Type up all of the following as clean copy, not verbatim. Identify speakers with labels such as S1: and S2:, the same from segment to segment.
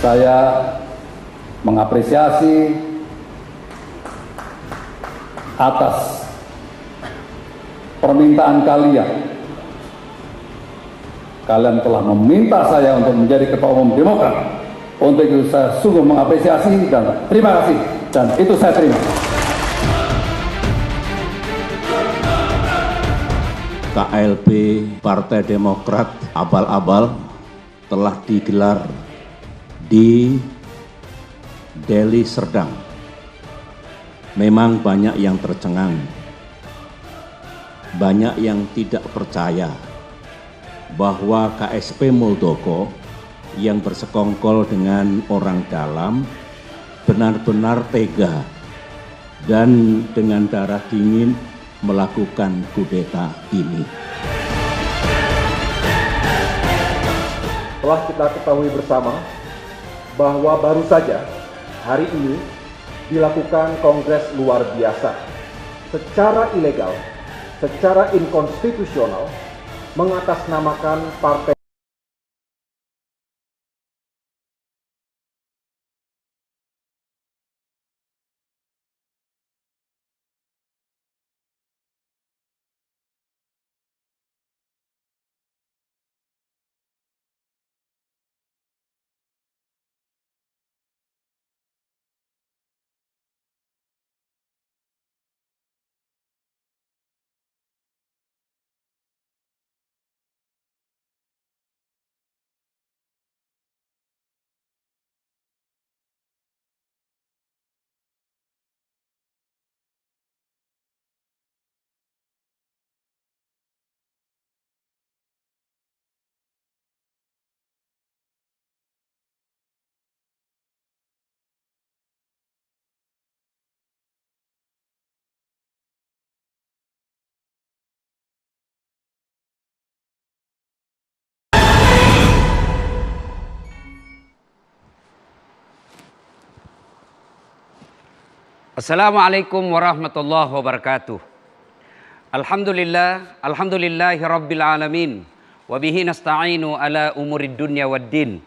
S1: Saya mengapresiasi atas permintaan kalian. Kalian telah meminta saya untuk menjadi Ketua Umum Demokrat. Untuk itu saya sungguh mengapresiasi dan terima kasih. Dan itu saya terima.
S2: KLB Partai Demokrat abal-abal telah digelar di Deli Serdang. Memang banyak yang tercengang, banyak yang tidak percaya bahwa KSP Muldoko yang bersekongkol dengan orang dalam benar-benar tega dan dengan darah dingin melakukan kudeta ini.
S3: Telah kita ketahui bersama bahwa baru saja hari ini dilakukan kongres luar biasa secara ilegal, secara inkonstitusional, mengatasnamakan partai.
S4: Assalamualaikum warahmatullahi wabarakatuh. Alhamdulillahi rabbil alamin. Wa bihi nasta'inu ala umurid dunya waddin.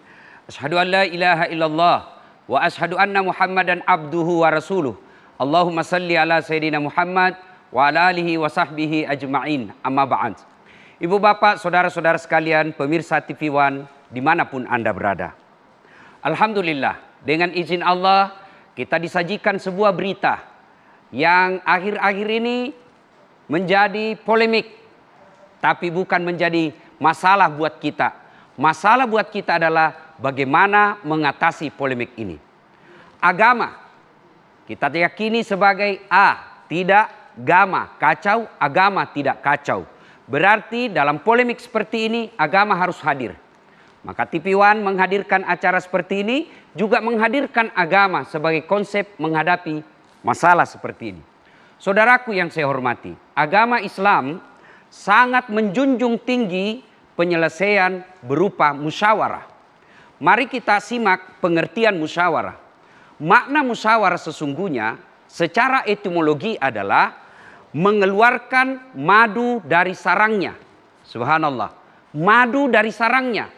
S4: Asyhadu an la ilaha illallah wa asyhadu anna Muhammadan abduhu wa rasuluh. Allahumma salli ala Sayyidina Muhammad wa ala alihi wa sahbihi ajma'in. Amma ba'd. Ibu bapak, saudara-saudara sekalian, pemirsa TV One dimanapun Anda berada. Alhamdulillah, dengan izin Allah kita disajikan sebuah berita yang akhir-akhir ini menjadi polemik, tapi bukan menjadi masalah buat kita. Masalah buat kita adalah bagaimana mengatasi polemik ini. Agama, kita yakini sebagai tidak gama kacau, agama tidak kacau. Berarti dalam polemik seperti ini, agama harus hadir. Maka TV One menghadirkan acara seperti ini, juga menghadirkan agama sebagai konsep menghadapi masalah seperti ini. Saudaraku yang saya hormati, agama Islam sangat menjunjung tinggi penyelesaian berupa musyawarah. Mari kita simak pengertian musyawarah. Makna musyawarah sesungguhnya secara etimologi adalah mengeluarkan madu dari sarangnya. Subhanallah, madu dari sarangnya.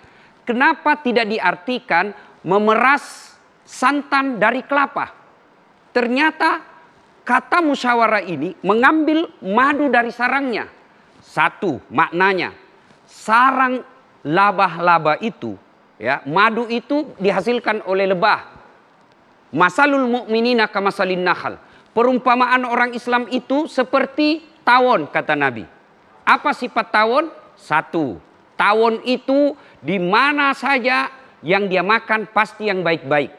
S4: Kenapa tidak diartikan memeras santan dari kelapa? Ternyata kata musyawarah ini mengambil madu dari sarangnya. Satu, maknanya sarang laba-laba itu, ya, madu itu dihasilkan oleh lebah. Masalul mu'minina kamasalin nakhal. Perumpamaan orang Islam itu seperti tawon, kata Nabi. Apa sifat tawon? Satu, tawon itu di mana saja yang dia makan pasti yang baik-baik.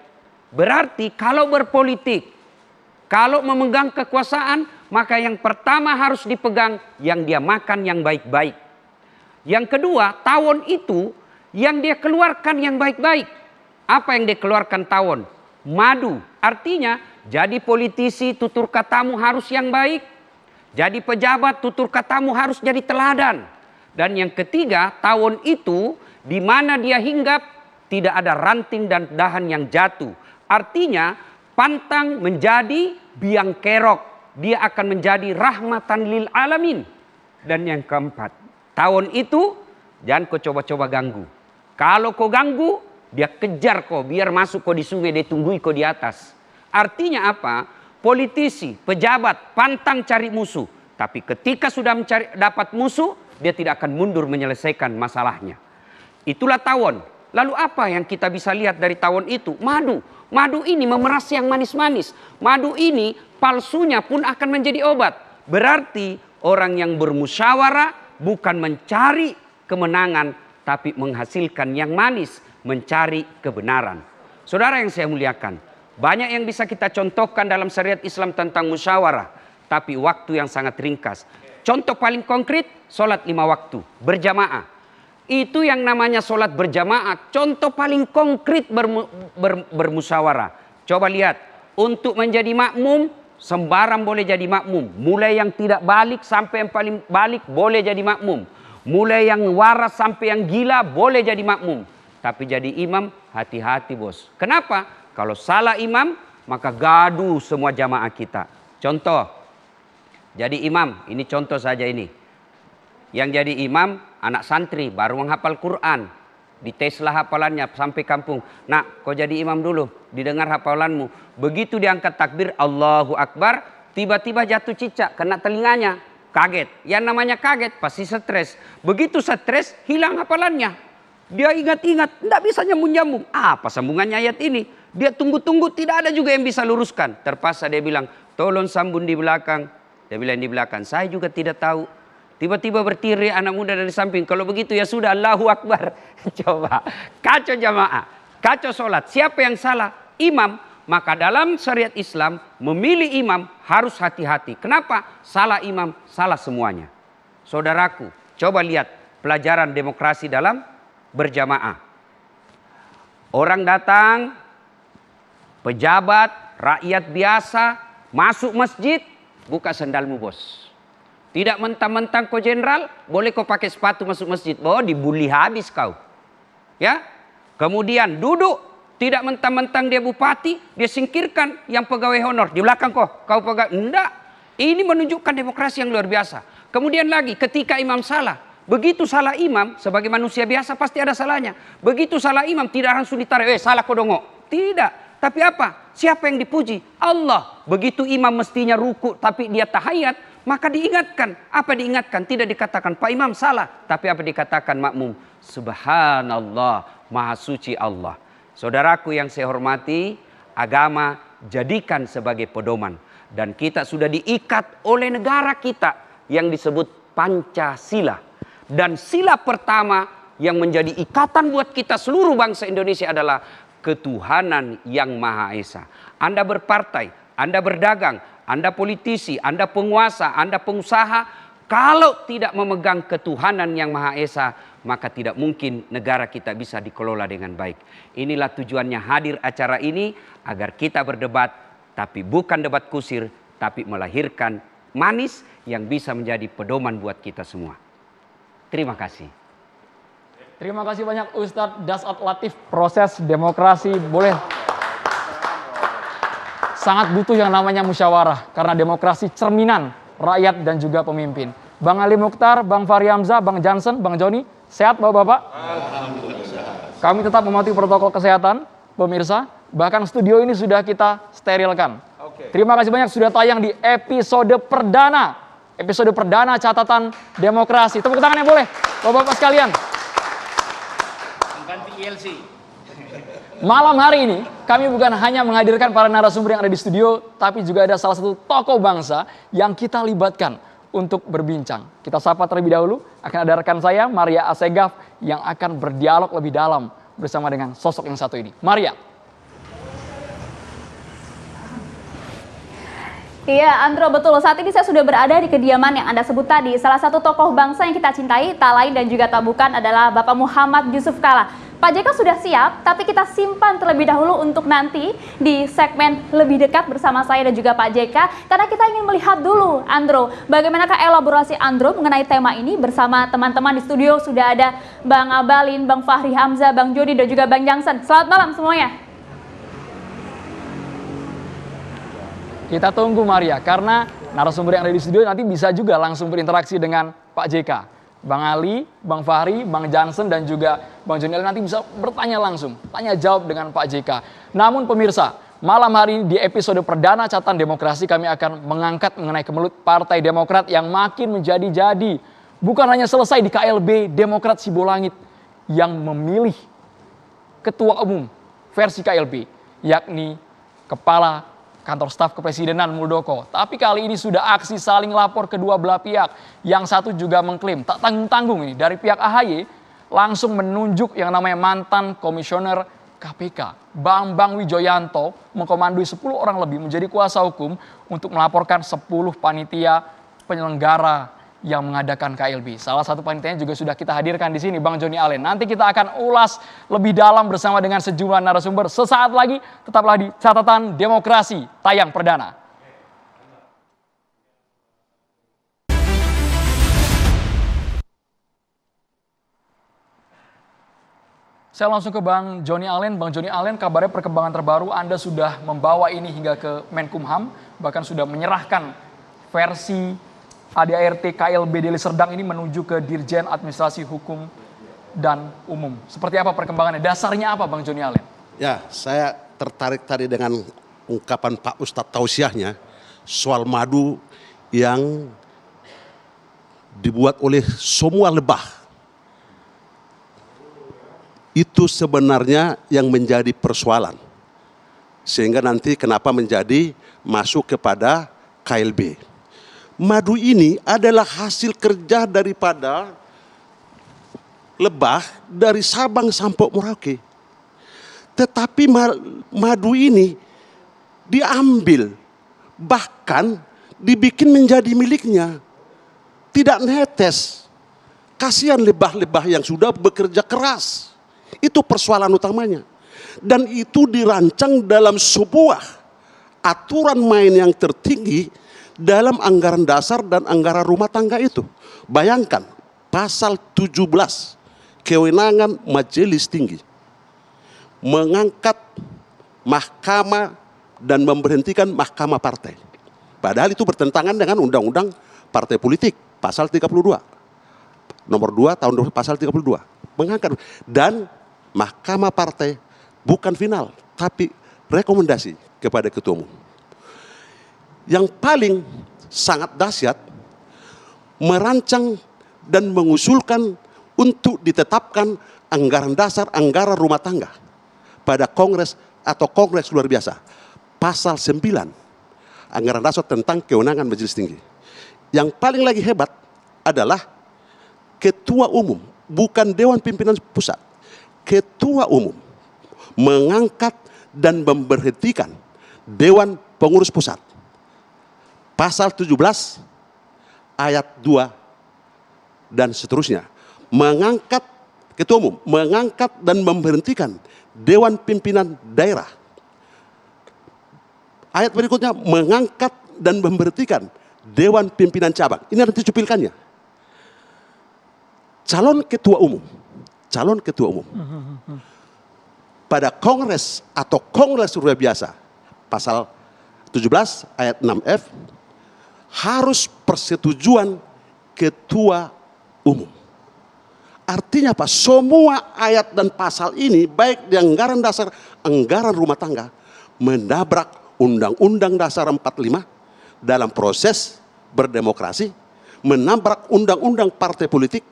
S4: Berarti kalau berpolitik, kalau memegang kekuasaan, maka yang pertama harus dipegang yang dia makan yang baik-baik. Yang kedua, tawon itu yang dia keluarkan yang baik-baik. Apa yang dia keluarkan tawon? Madu. Artinya jadi politisi tutur katamu harus yang baik. Jadi pejabat tutur katamu harus jadi teladan. Dan yang ketiga, tawon itu di mana dia hinggap tidak ada ranting dan dahan yang jatuh. Artinya pantang menjadi biang kerok. Dia akan menjadi rahmatan lil alamin. Dan yang keempat, tawon itu jangan kau coba-coba ganggu. Kalau kau ganggu, Dia kejar kau, biar masuk kau di sungai, dia tunggui kau di atas. Artinya apa? Politisi, pejabat, pantang cari musuh. Tapi ketika sudah dapat musuh, dia tidak akan mundur menyelesaikan masalahnya. Itulah tawon. Lalu apa yang kita bisa lihat dari tawon itu? Madu. Madu ini memeras yang manis-manis. Madu ini palsunya pun akan menjadi obat. Berarti orang yang bermusyawarah bukan mencari kemenangan, tapi menghasilkan yang manis, mencari kebenaran. Saudara yang saya muliakan, banyak yang bisa kita contohkan dalam syariat Islam tentang musyawarah, tapi waktu yang sangat ringkas. Contoh paling konkret, sholat 5 waktu berjamaah. Itu yang namanya sholat berjamaah, contoh paling konkret bermusyawarah. Coba lihat, untuk menjadi makmum, sembarang boleh jadi makmum. Mulai yang tidak balik sampai yang paling balik boleh jadi makmum. Mulai yang waras sampai yang gila boleh jadi makmum. Tapi jadi imam, hati-hati bos. Kenapa? Kalau salah imam, maka gaduh semua jamaah kita. Contoh, jadi imam, ini contoh saja ini. Yang jadi imam, anak santri baru menghafal Quran. Diteslah hafalannya sampai kampung. Nak, kau jadi imam dulu, didengar hafalanmu. Begitu diangkat takbir, Allahu Akbar, tiba-tiba jatuh cicak, kena telinganya. Kaget. Yang namanya kaget, pasti stres. Begitu stres, hilang hafalannya. Dia ingat-ingat, tidak bisa nyambung-nyambung. Apa sambungannya ayat ini? Dia tunggu-tunggu, tidak ada juga yang bisa luruskan. Terpaksa dia bilang, tolong sambung di belakang. Dia bilang di belakang, saya juga tidak tahu. Tiba-tiba bertirik anak muda dari samping. Kalau begitu ya sudah, Allahu Akbar. Coba, kacau jamaah, kacau sholat. Siapa yang salah? Imam. Maka dalam syariat Islam, memilih imam harus hati-hati. Kenapa? Salah imam, salah semuanya. Saudaraku, coba lihat pelajaran demokrasi dalam berjamaah. Orang datang, pejabat, rakyat biasa, masuk masjid, buka sandalmu bos. Tidak mentang-mentang kau jenderal, boleh kau pakai sepatu masuk masjid. Oh, dibully habis kau. Ya. Kemudian duduk, tidak mentang-mentang dia bupati, dia singkirkan yang pegawai honor di belakang kau pegawai. Enggak. Ini menunjukkan demokrasi yang luar biasa. Kemudian lagi, ketika imam salah, begitu salah imam, sebagai manusia biasa pasti ada salahnya. Begitu salah imam, tidak langsung ditarik, salah kau dongok. Tidak. Tapi apa? Siapa yang dipuji? Allah. Begitu imam mestinya ruku, tapi dia tahiyat, maka diingatkan. Apa diingatkan? Tidak dikatakan Pak Imam salah. Tapi apa dikatakan makmum? Subhanallah, Maha Suci Allah. Saudaraku yang saya hormati, agama jadikan sebagai pedoman. Dan kita sudah diikat oleh negara kita yang disebut Pancasila. Dan sila pertama yang menjadi ikatan buat kita seluruh bangsa Indonesia adalah ketuhanan yang Maha Esa. Anda berpartai, Anda berdagang, Anda politisi, Anda penguasa, Anda pengusaha, kalau tidak memegang ketuhanan yang Maha Esa, maka tidak mungkin negara kita bisa dikelola dengan baik. Inilah tujuannya hadir acara ini, agar kita berdebat, tapi bukan debat kusir, tapi melahirkan manis yang bisa menjadi pedoman buat kita semua. Terima kasih.
S5: Terima kasih banyak Ustadz Dasat Latif. Proses demokrasi boleh sangat butuh yang namanya musyawarah. Karena demokrasi cerminan rakyat dan juga pemimpin. Bang Ali Mukhtar, Bang Fahri Hamzah, Bang Johnson, Bang Joni, sehat Bapak-Bapak? Alhamdulillah. Kami tetap mematuhi protokol kesehatan, pemirsa. Bahkan studio ini sudah kita sterilkan. Terima kasih banyak sudah tayang di episode perdana. Episode perdana catatan demokrasi. Tepuk tangan yang boleh, Bapak-Bapak sekalian. Malam hari ini kami bukan hanya menghadirkan para narasumber yang ada di studio, tapi juga ada salah satu tokoh bangsa yang kita libatkan untuk berbincang. Kita sapa terlebih dahulu, akan ada rekan saya Maria Assegaf yang akan berdialog lebih dalam bersama dengan sosok yang satu ini. Maria.
S6: Iya, Andro, betul. Saat ini saya sudah berada di kediaman yang Anda sebut tadi. Salah satu tokoh bangsa yang kita cintai, tak lain dan juga tak bukan adalah Bapak Muhammad Yusuf Kalla. Pak JK sudah siap, tapi kita simpan terlebih dahulu untuk nanti di segmen lebih dekat bersama saya dan juga Pak JK. Karena kita ingin melihat dulu, Andro, bagaimanakah elaborasi Andro mengenai tema ini bersama teman-teman di studio. Sudah ada Bang Abalin, Bang Fahri Hamzah, Bang Jody, dan juga Bang Johnson. Selamat malam semuanya.
S5: Kita tunggu Maria, karena narasumber yang ada di studio nanti bisa juga langsung berinteraksi dengan Pak JK. Bang Ali, Bang Fahri, Bang Jansen, dan juga Bang Joni Allen nanti bisa bertanya langsung, tanya jawab dengan Pak JK. Namun pemirsa, malam hari ini di episode perdana Catatan Demokrasi kami akan mengangkat mengenai kemelut Partai Demokrat yang makin menjadi-jadi. Bukan hanya selesai di KLB Demokrat Sibolangit yang memilih ketua umum versi KLB, yakni Kepala Kantor Staf Kepresidenan Muldoko. Tapi kali ini sudah aksi saling lapor kedua belah pihak. Yang satu juga mengklaim tak tanggung-tanggung ini dari pihak AHY langsung menunjuk yang namanya mantan komisioner KPK Bambang Wijoyanto mengkomandoi 10 orang lebih menjadi kuasa hukum untuk melaporkan 10 panitia penyelenggara yang mengadakan KLB. Salah satu panitianya juga sudah kita hadirkan di sini, Bang Joni Allen. Nanti kita akan ulas lebih dalam bersama dengan sejumlah narasumber. Sesaat lagi, tetaplah di Catatan Demokrasi, tayang perdana. Saya langsung ke Bang Joni Allen. Bang Joni Allen, kabarnya perkembangan terbaru Anda sudah membawa ini hingga ke Menkumham, bahkan sudah menyerahkan versi ADART KLB Deli Serdang ini menuju ke Dirjen Administrasi Hukum dan Umum. Seperti apa perkembangannya? Dasarnya apa, Bang Joni Allen?
S7: Ya, saya tertarik tadi dengan ungkapan Pak Ustadz tausiahnya soal madu yang dibuat oleh semua lebah. Itu sebenarnya yang menjadi persoalan. Sehingga nanti kenapa menjadi masuk kepada KLB. Madu ini adalah hasil kerja daripada lebah dari Sabang sampai Merauke. Tetapi madu ini diambil, bahkan dibikin menjadi miliknya. Tidak netes. Kasihan lebah-lebah yang sudah bekerja keras. Itu persoalan utamanya. Dan itu dirancang dalam sebuah aturan main yang tertinggi dalam anggaran dasar dan anggaran rumah tangga itu. Bayangkan, pasal 17, kewenangan majelis tinggi. Mengangkat mahkamah dan memberhentikan mahkamah partai. Padahal itu bertentangan dengan undang-undang partai politik, pasal 32. Nomor 2 tahun pasal 32. Mengangkat. Dan mahkamah partai bukan final, tapi rekomendasi kepada ketua umum. Yang paling sangat dahsyat, merancang dan mengusulkan untuk ditetapkan anggaran dasar, anggaran rumah tangga pada kongres atau kongres luar biasa. Pasal 9, anggaran dasar tentang kewenangan majelis tinggi. Yang paling lagi hebat adalah ketua umum, bukan Dewan Pimpinan Pusat. Ketua umum mengangkat dan memberhentikan Dewan Pengurus Pusat. Pasal 17 ayat 2 dan seterusnya. Mengangkat ketua umum, mengangkat dan memberhentikan Dewan Pimpinan Daerah. Ayat berikutnya mengangkat dan memberhentikan Dewan Pimpinan Cabang. Ini nanti cupilkannya. Calon ketua umum pada kongres atau kongres luar biasa, pasal 17 ayat 6F, harus persetujuan ketua umum. Artinya apa? Semua ayat dan pasal ini, baik di anggaran dasar, anggaran rumah tangga, menabrak Undang-Undang Dasar 45 dalam proses berdemokrasi, menabrak Undang-Undang Partai Politik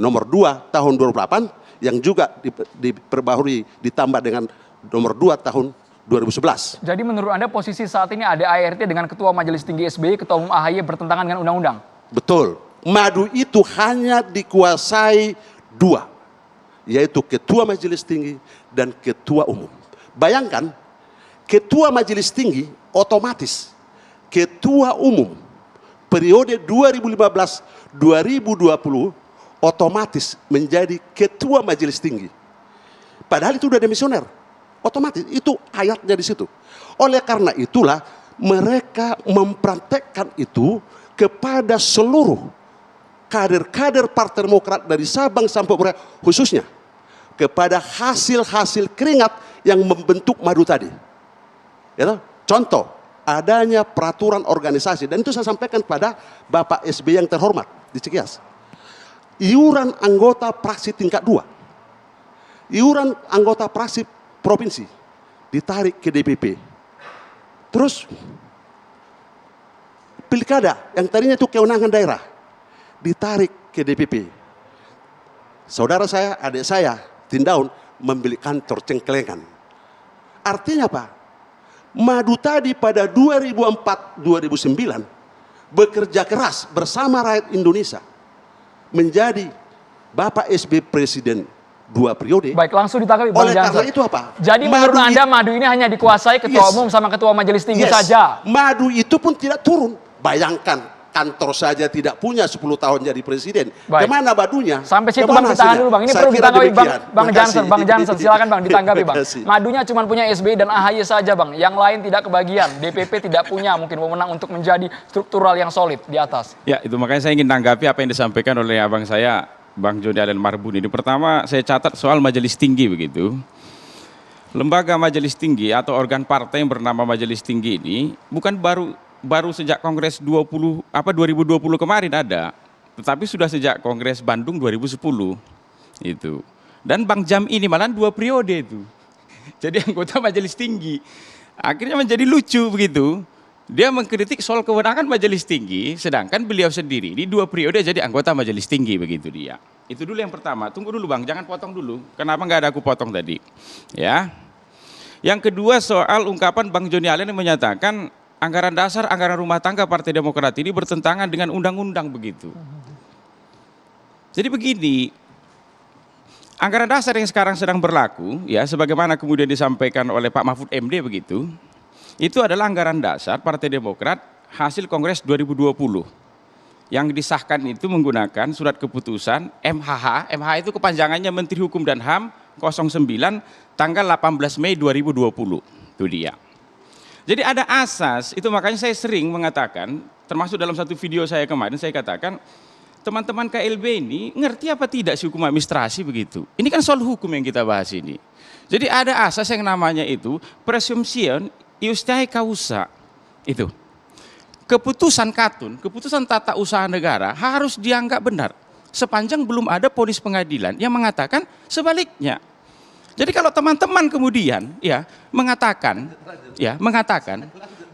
S7: nomor 2 tahun 2008 yang juga diperbaharui ditambah dengan nomor 2 tahun 2011.
S5: Jadi menurut Anda posisi saat ini ada ART dengan Ketua Majelis Tinggi SBY, Ketua Umum AHY bertentangan dengan undang-undang?
S7: Betul. Madu itu hanya dikuasai dua, yaitu Ketua Majelis Tinggi dan Ketua Umum. Bayangkan, Ketua Majelis Tinggi otomatis Ketua Umum periode 2015-2020 otomatis menjadi Ketua Majelis Tinggi. Padahal itu udah demisioner. Otomatis itu ayatnya di situ. Oleh karena itulah mereka mempraktekkan itu kepada seluruh kader-kader Partai Demokrat dari Sabang sampai Merauke, khususnya kepada hasil-hasil keringat yang membentuk madu tadi. Ya, contoh, adanya peraturan organisasi, dan itu saya sampaikan pada Bapak SBY yang terhormat di Cikias. iuran anggota praksi tingkat 2, iuran anggota praksi provinsi ditarik ke DPP. Terus pilkada yang tadinya itu kewenangan daerah ditarik ke DPP. Saudara saya, adik saya, Tindaun membeli kantor Cengkelengan. Artinya apa? Madu tadi pada 2004-2009 bekerja keras bersama rakyat Indonesia menjadi Bapak SBY Presiden 2 periode.
S5: Baik, langsung ditanggapi Bang
S7: Oleh
S5: Jansen.
S7: karena itu apa?
S5: Jadi menurut Anda Madu ini hanya dikuasai ketua umum sama ketua majelis tinggi saja?
S7: Madu itu pun tidak turun. Bayangkan kantor saja tidak punya 10 tahun jadi presiden.
S5: Baik.
S7: Kemana madunya?
S5: Sampai situ
S7: Kemana
S5: Bang, ditahan dulu Bang. Ini
S7: Saya
S5: perlu
S7: kira
S5: ditanggapi
S7: demikian.
S5: Bang Jansen.
S7: Makasih.
S5: Bang Jansen, silakan Bang ditanggapi Bang.
S7: Makasih.
S5: Madunya cuma punya SBY dan AHY saja Bang. Yang lain tidak kebagian. DPP tidak punya mungkin wewenang untuk menjadi struktural yang solid di atas.
S8: Ya, itu makanya saya ingin tanggapi apa yang disampaikan oleh abang saya, Bang Joni Allen Marbun ini. Pertama, saya catat soal majelis tinggi begitu. Lembaga majelis tinggi atau organ partai yang bernama majelis tinggi ini bukan baru sejak Kongres 2020 kemarin ada, tetapi sudah sejak Kongres Bandung 2010 itu. Dan Bang Jam ini malah 2 periode itu. Jadi anggota majelis tinggi. Akhirnya menjadi lucu begitu. Dia mengkritik soal kewenangan majelis tinggi, sedangkan beliau sendiri ini 2 periode jadi anggota majelis tinggi begitu dia. Itu dulu yang pertama. Tunggu dulu Bang, jangan potong dulu. Kenapa nggak ada aku potong tadi? Ya. Yang kedua soal ungkapan Bang Joni Allen yang menyatakan anggaran dasar, anggaran rumah tangga Partai Demokrat ini bertentangan dengan undang-undang begitu. Jadi begini, anggaran dasar yang sekarang sedang berlaku, ya sebagaimana kemudian disampaikan oleh Pak Mahfud MD begitu, itu adalah anggaran dasar Partai Demokrat hasil Kongres 2020. Yang disahkan itu menggunakan surat keputusan MHH, MHH itu kepanjangannya Menteri Hukum dan HAM 09 tanggal 18 Mei 2020, itu dia. Jadi ada asas, itu makanya saya sering mengatakan, termasuk dalam satu video saya kemarin, saya katakan, teman-teman KLB ini ngerti apa tidak sih hukum administrasi begitu. Ini kan soal hukum yang kita bahas ini. Jadi ada asas yang namanya itu, presumption iustiae causa. Itu. Keputusan Katun, keputusan tata usaha negara harus dianggap benar. Sepanjang belum ada vonis pengadilan yang mengatakan sebaliknya. Jadi kalau teman-teman kemudian mengatakan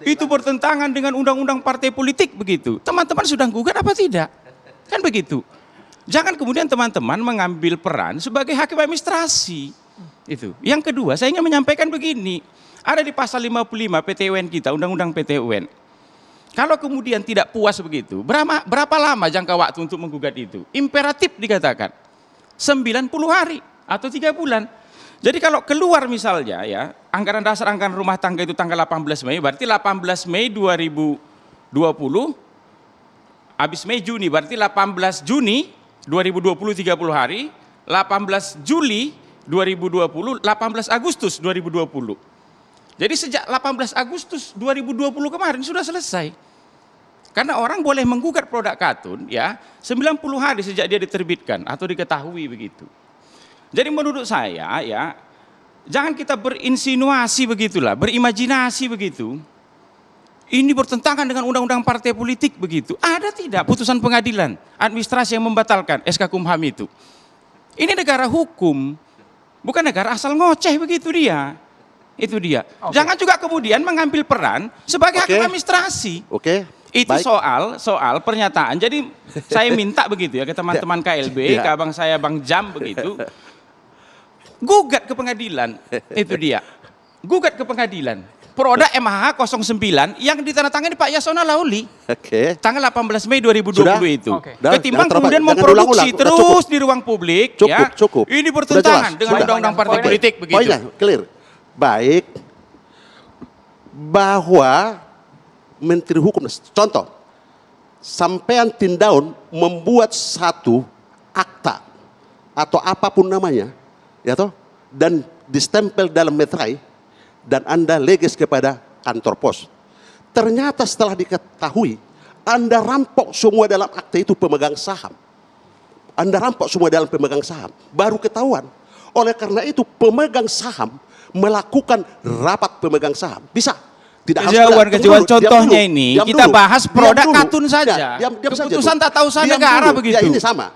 S8: itu bertentangan dengan undang-undang partai politik begitu. Teman-teman sudah gugat apa tidak? Kan begitu. Jangan kemudian teman-teman mengambil peran sebagai hakim administrasi. Itu. Yang kedua, saya ingin menyampaikan begini. Ada di pasal 55 PTUN kita, undang-undang PTUN. Kalau kemudian tidak puas begitu, berapa lama jangka waktu untuk menggugat itu? Imperatif dikatakan 90 hari atau 3 bulan. Jadi kalau keluar misalnya ya, anggaran dasar anggaran rumah tangga itu tanggal 18 Mei, berarti 18 Mei 2020, habis Mei Juni, berarti 18 Juni 2020 30 hari, 18 Juli 2020, 18 Agustus 2020. Jadi sejak 18 Agustus 2020 kemarin sudah selesai. Karena orang boleh menggugat produk Katun ya 90 hari sejak dia diterbitkan atau diketahui begitu. Jadi menurut saya ya, jangan kita berinsinuasi begitulah, berimajinasi begitu. Ini bertentangan dengan undang-undang partai politik begitu. Ada tidak putusan pengadilan administrasi yang membatalkan SK Kumham itu? Ini negara hukum, bukan negara asal ngoceh begitu dia. Itu dia. Jangan juga kemudian mengambil peran sebagai hakim administrasi. Itu soal pernyataan. Jadi saya minta begitu ya ke teman-teman KLB, ke abang saya Bang Jam begitu. Gugat ke pengadilan, itu dia. Gugat ke pengadilan. Produk MHH 09 yang ditandatangani Pak Yasona Lauli. Tanggal 18 Mei 2020 itu. Ketimbang kemudian memproduksi terus di ruang publik.
S7: Cukup.
S8: Ini bertentangan dengan undang-undang partai politik begitu.
S7: Poinnya clear. Baik. Bahwa Menteri Hukum, contoh, sampean Tindaun membuat satu akta atau apapun namanya, ya toh, dan distempel dalam meterai dan Anda leges kepada kantor pos. Ternyata setelah diketahui Anda rampok semua dalam akta itu pemegang saham. Anda rampok semua dalam pemegang saham. Baru ketahuan. Oleh karena itu pemegang saham melakukan rapat pemegang saham. Bisa. Tidak
S8: Kejauhan kecuali contohnya ini kita bahas produk Katun saja.
S7: Diam
S8: Keputusan
S7: saja,
S8: tata usaha negara begitu.
S7: Ya ini sama.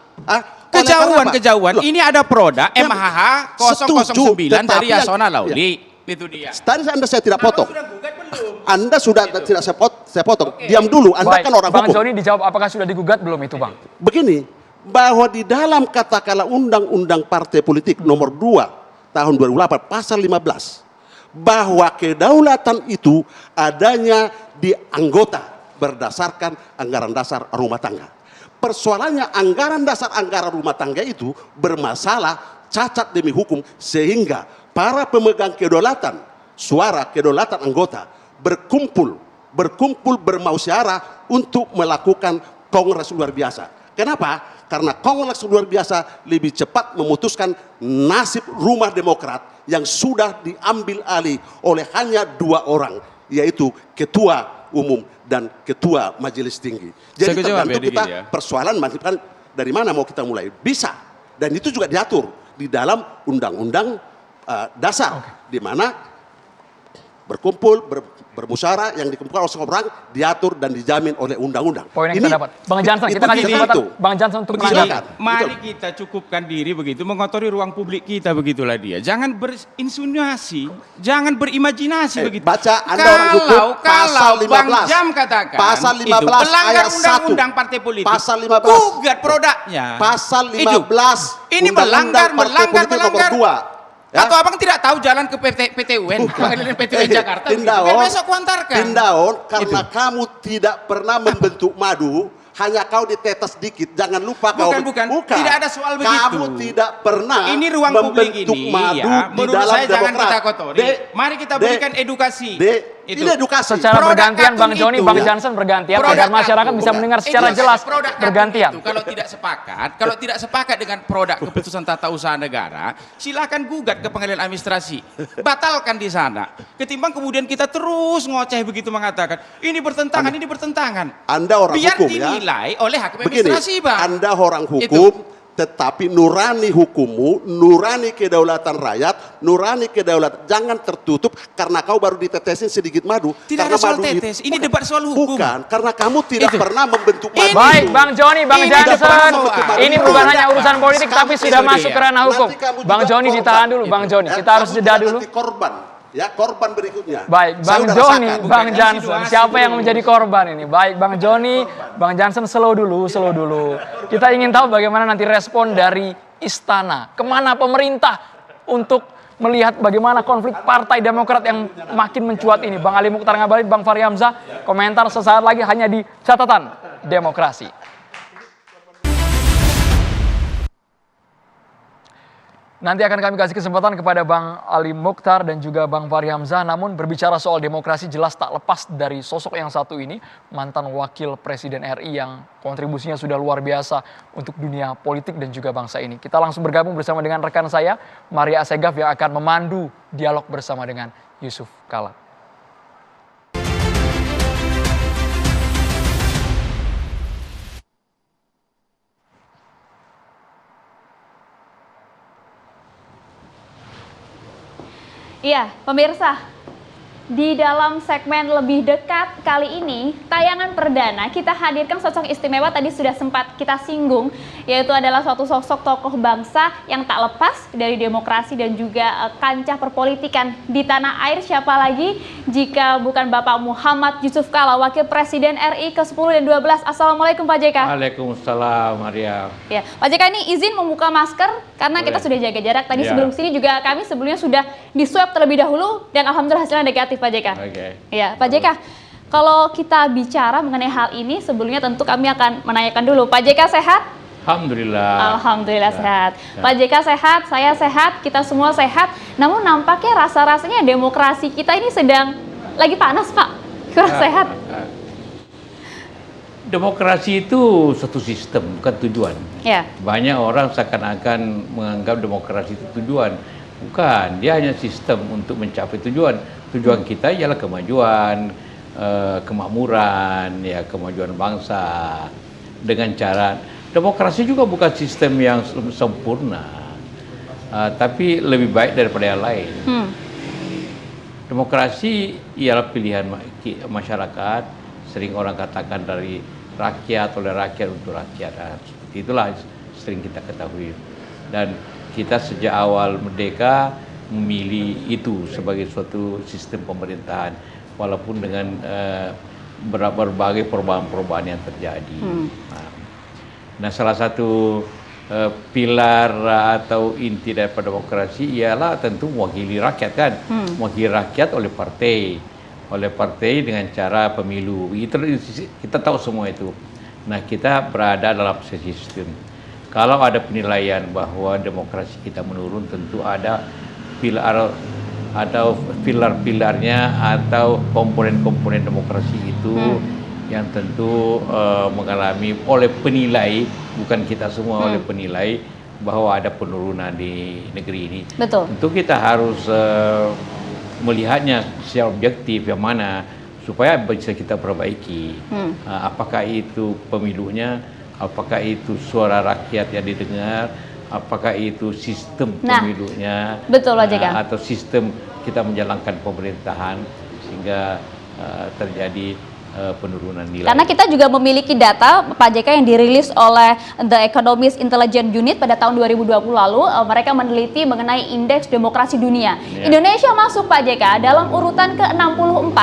S8: Kejauhan.
S7: Loh,
S8: Ini ada produk MHH 009 dari
S7: tetapi yang-
S8: Yasona Lauli. Itu dia.
S7: Tadi Anda saya tidak potong.
S8: Sudah gugat belum?
S7: Anda sudah tidak saya potong. Diam dulu, Anda
S5: Baik,
S7: kan orang
S5: Bang
S7: hukum.
S5: Joni dijawab apakah sudah digugat belum itu, Bang?
S7: Begini, bahwa di dalam katakanlah Undang-Undang Partai Politik nomor 2 tahun 2008 pasal 15 bahwa kedaulatan itu adanya di anggota berdasarkan anggaran dasar rumah tangga. Persoalannya anggaran rumah tangga itu bermasalah, cacat demi hukum, sehingga para pemegang kedaulatan suara, kedaulatan anggota berkumpul bermusyawarah untuk melakukan kongres luar biasa. Kenapa? Karena kongres luar biasa lebih cepat memutuskan nasib rumah Demokrat yang sudah diambil alih oleh hanya 2 orang, yaitu ketua umum dan ketua majelis tinggi. Jadi
S8: Saya jawab
S7: tergantung
S8: ya,
S7: kita
S8: Diki, ya.
S7: persoalan kan dari mana mau kita mulai. Bisa, dan itu juga diatur di dalam undang-undang dasar, di mana berkumpul bermusyawarah yang dikumpulkan oleh orang diatur dan dijamin oleh undang-undang.
S5: Poin yang kita dapat. Bang Jansen, kita kasih kesempatan Bang Jansen untuk
S8: Begini,
S5: menanggapi.
S8: mari kita cukupkan diri begitu, mengotori ruang publik kita begitulah dia. Jangan berinsinuasi, jangan berimajinasi begitu.
S7: Baca Anda orang hukum, pasal
S8: Kalau Bang
S7: 15.
S8: Jam katakan
S7: Pasal 15
S8: itu melanggar
S7: ayat 1.
S8: undang-undang partai politik.
S7: Pasal 15.
S8: Gugat produknya.
S7: Pasal 15
S8: Itu. Ini
S7: Undang-Undang Partai Politik nomor 2. Ya?
S8: Atau abang tidak tahu jalan ke PT UN, pengadilan PT UN Jakarta?
S7: Tindaon,
S8: Besok kuantarkan.
S7: Tindaon, karena kamu tidak pernah membentuk madu, hanya kau ditetes dikit. Jangan lupa
S8: Bukan. Tidak ada soal begitu.
S7: Kamu tidak pernah
S8: Ini ruang publik
S7: membentuk
S8: ini,
S7: madu
S8: ya,
S7: di
S8: menurut
S7: dalam
S8: saya jangan
S7: Demokrat.
S8: kita kotori. Mari kita berikan edukasi. Itu.
S7: Ini edukasi.
S5: Secara
S8: Produk
S5: bergantian Bang
S8: akun
S5: Joni,
S8: itu,
S5: Bang
S8: ya.
S5: Jansen bergantian
S8: Produk
S5: agar masyarakat
S8: akun.
S5: bisa mendengar secara
S8: Itu,
S5: jelas
S8: produk akun
S5: bergantian.
S8: itu, kalau tidak sepakat dengan produk keputusan tata usaha negara, silakan gugat ke pengadilan administrasi, batalkan di sana. Ketimbang kemudian kita terus ngoceh begitu mengatakan ini bertentangan.
S7: Anda orang
S8: Biar
S7: hukum ya.
S8: dinilai oleh hakim
S7: Begini,
S8: administrasi, Bang.
S7: Anda orang hukum, tetapi nurani hukummu, nurani kedaulatan rakyat, nurani kedaulatan, jangan tertutup karena kau baru ditetesin sedikit madu.
S8: Tidak
S7: karena
S8: ada soal
S7: madu
S8: tetes, ini debat soal hukum.
S7: Bukan, karena kamu tidak
S8: Itu.
S7: pernah membentuk madu.
S5: Baik,
S7: itu.
S5: Bang Joni, Bang
S8: Ini
S5: Jansen.
S8: depan
S5: Ini
S7: soal.
S5: bukan hanya urusan politik,
S7: Sekarang
S5: tapi sudah
S8: itu
S5: masuk
S8: dia.
S5: ke ranah hukum.
S7: Nanti kamu
S5: Bang
S7: juga
S5: Joni
S7: korban.
S5: ditahan dulu, Bang Joni.
S7: Ya,
S5: Kita harus
S7: kamu
S5: jeda
S7: juga
S5: dulu.
S7: nanti korban. Ya, korban berikutnya.
S5: Baik,
S7: Saya
S5: Bang
S7: udah
S5: Joni,
S7: rasakan.
S5: Bang
S8: Bukan
S5: Jansen.
S8: insinuasi
S5: Siapa yang
S8: dulu.
S5: menjadi korban ini? Baik, Bang Joni, Bang Jansen, slow dulu. Kita ingin tahu bagaimana nanti respon dari Istana. Kemana pemerintah untuk melihat bagaimana konflik Partai Demokrat yang makin mencuat ini. Bang Ali Mukhtar Ngabalin, Bang Fahri Hamzah, komentar sesaat lagi hanya di Catatan Demokrasi. Nanti akan kami kasih kesempatan kepada Bang Ali Mukhtar dan juga Bang Fahri Hamzah. Namun berbicara soal demokrasi jelas tak lepas dari sosok yang satu ini, mantan wakil Presiden RI yang kontribusinya sudah luar biasa untuk dunia politik dan juga bangsa ini. Kita langsung bergabung bersama dengan rekan saya, Maria Asegaf, yang akan memandu dialog bersama dengan Yusuf Kala.
S6: Iya, pemirsa, di dalam segmen lebih dekat kali ini, tayangan perdana kita hadirkan sosok istimewa tadi sudah sempat kita singgung, yaitu adalah suatu sosok tokoh bangsa yang tak lepas dari demokrasi dan juga kancah perpolitikan di tanah air. Siapa lagi jika bukan Bapak Muhammad Yusuf Kala, Wakil Presiden RI ke-10 dan 12. Assalamualaikum Pak JK.
S9: Waalaikumsalam, Maria.
S6: Ya, Pak JK ini izin membuka masker karena kita sudah jaga jarak. Tadi sebelum sini juga kami sebelumnya sudah di swab terlebih dahulu dan alhamdulillah hasilnya negatif Pak JK.
S9: Oke.
S6: Ya, Pak JK. Kalau kita bicara mengenai hal ini sebelumnya tentu kami akan menanyakan dulu. Pak JK sehat?
S9: Alhamdulillah.
S6: Alhamdulillah sehat. Pak JK sehat, saya sehat, kita semua sehat. Namun nampaknya rasa-rasanya demokrasi kita ini sedang lagi panas, Pak. Kurang sehat.
S9: Demokrasi itu satu sistem, bukan tujuan.
S6: Ya.
S9: Banyak orang seakan-akan menganggap demokrasi itu tujuan. Bukan, dia hanya sistem untuk mencapai tujuan. Tujuan kita ialah kemajuan, kemakmuran, ya, kemajuan bangsa. Dengan cara demokrasi juga bukan sistem yang sempurna, tapi lebih baik daripada yang lain. Demokrasi ialah pilihan masyarakat, sering orang katakan dari rakyat, oleh rakyat, untuk rakyat. Seperti itulah sering kita ketahui. Dan kita sejak awal merdeka memilih itu sebagai suatu sistem pemerintahan, walaupun dengan berbagai perubahan-perubahan yang terjadi. Nah, salah satu pilar atau inti daripada demokrasi ialah tentu mewakili rakyat kan, mewakili rakyat oleh partai dengan cara pemilu. Kita tahu semua itu. Nah, kita berada dalam sistem. Kalau ada penilaian bahwa demokrasi kita menurun, tentu ada pilar-pilarnya atau komponen-komponen demokrasi itu yang tentu mengalami oleh penilai, bukan kita semua, oleh penilai bahwa ada penurunan di negeri ini.
S6: Betul.
S9: Tentu kita harus melihatnya secara objektif yang mana supaya bisa kita perbaiki. Apakah itu pemilunya, apakah itu suara rakyat yang didengar, apakah itu sistem pemilunya,
S6: betul, Pak JK.
S9: Atau sistem kita menjalankan pemerintahan sehingga terjadi penurunan nilai.
S6: Karena kita juga memiliki data Pak JK yang dirilis oleh The Economist Intelligence Unit pada tahun 2020 lalu. Mereka meneliti mengenai indeks demokrasi dunia. Indonesia masuk Pak JK dalam urutan ke-64.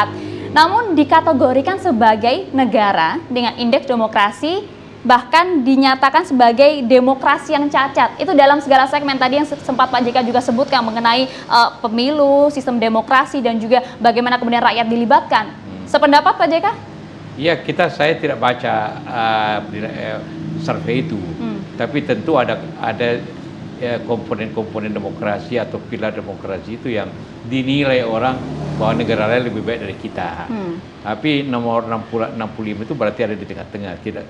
S6: Namun dikategorikan sebagai negara dengan indeks demokrasi, bahkan dinyatakan sebagai demokrasi yang cacat. Itu dalam segala segmen tadi yang sempat Pak JK juga sebutkan mengenai pemilu, sistem demokrasi, dan juga bagaimana kemudian rakyat dilibatkan. Sependapat Pak JK?
S9: Iya, saya tidak baca survei itu, tapi tentu ada komponen-komponen demokrasi atau pilar demokrasi itu yang dinilai orang bahwa negara lain lebih baik dari kita. Tapi nomor 65 itu berarti ada di tengah-tengah, tidak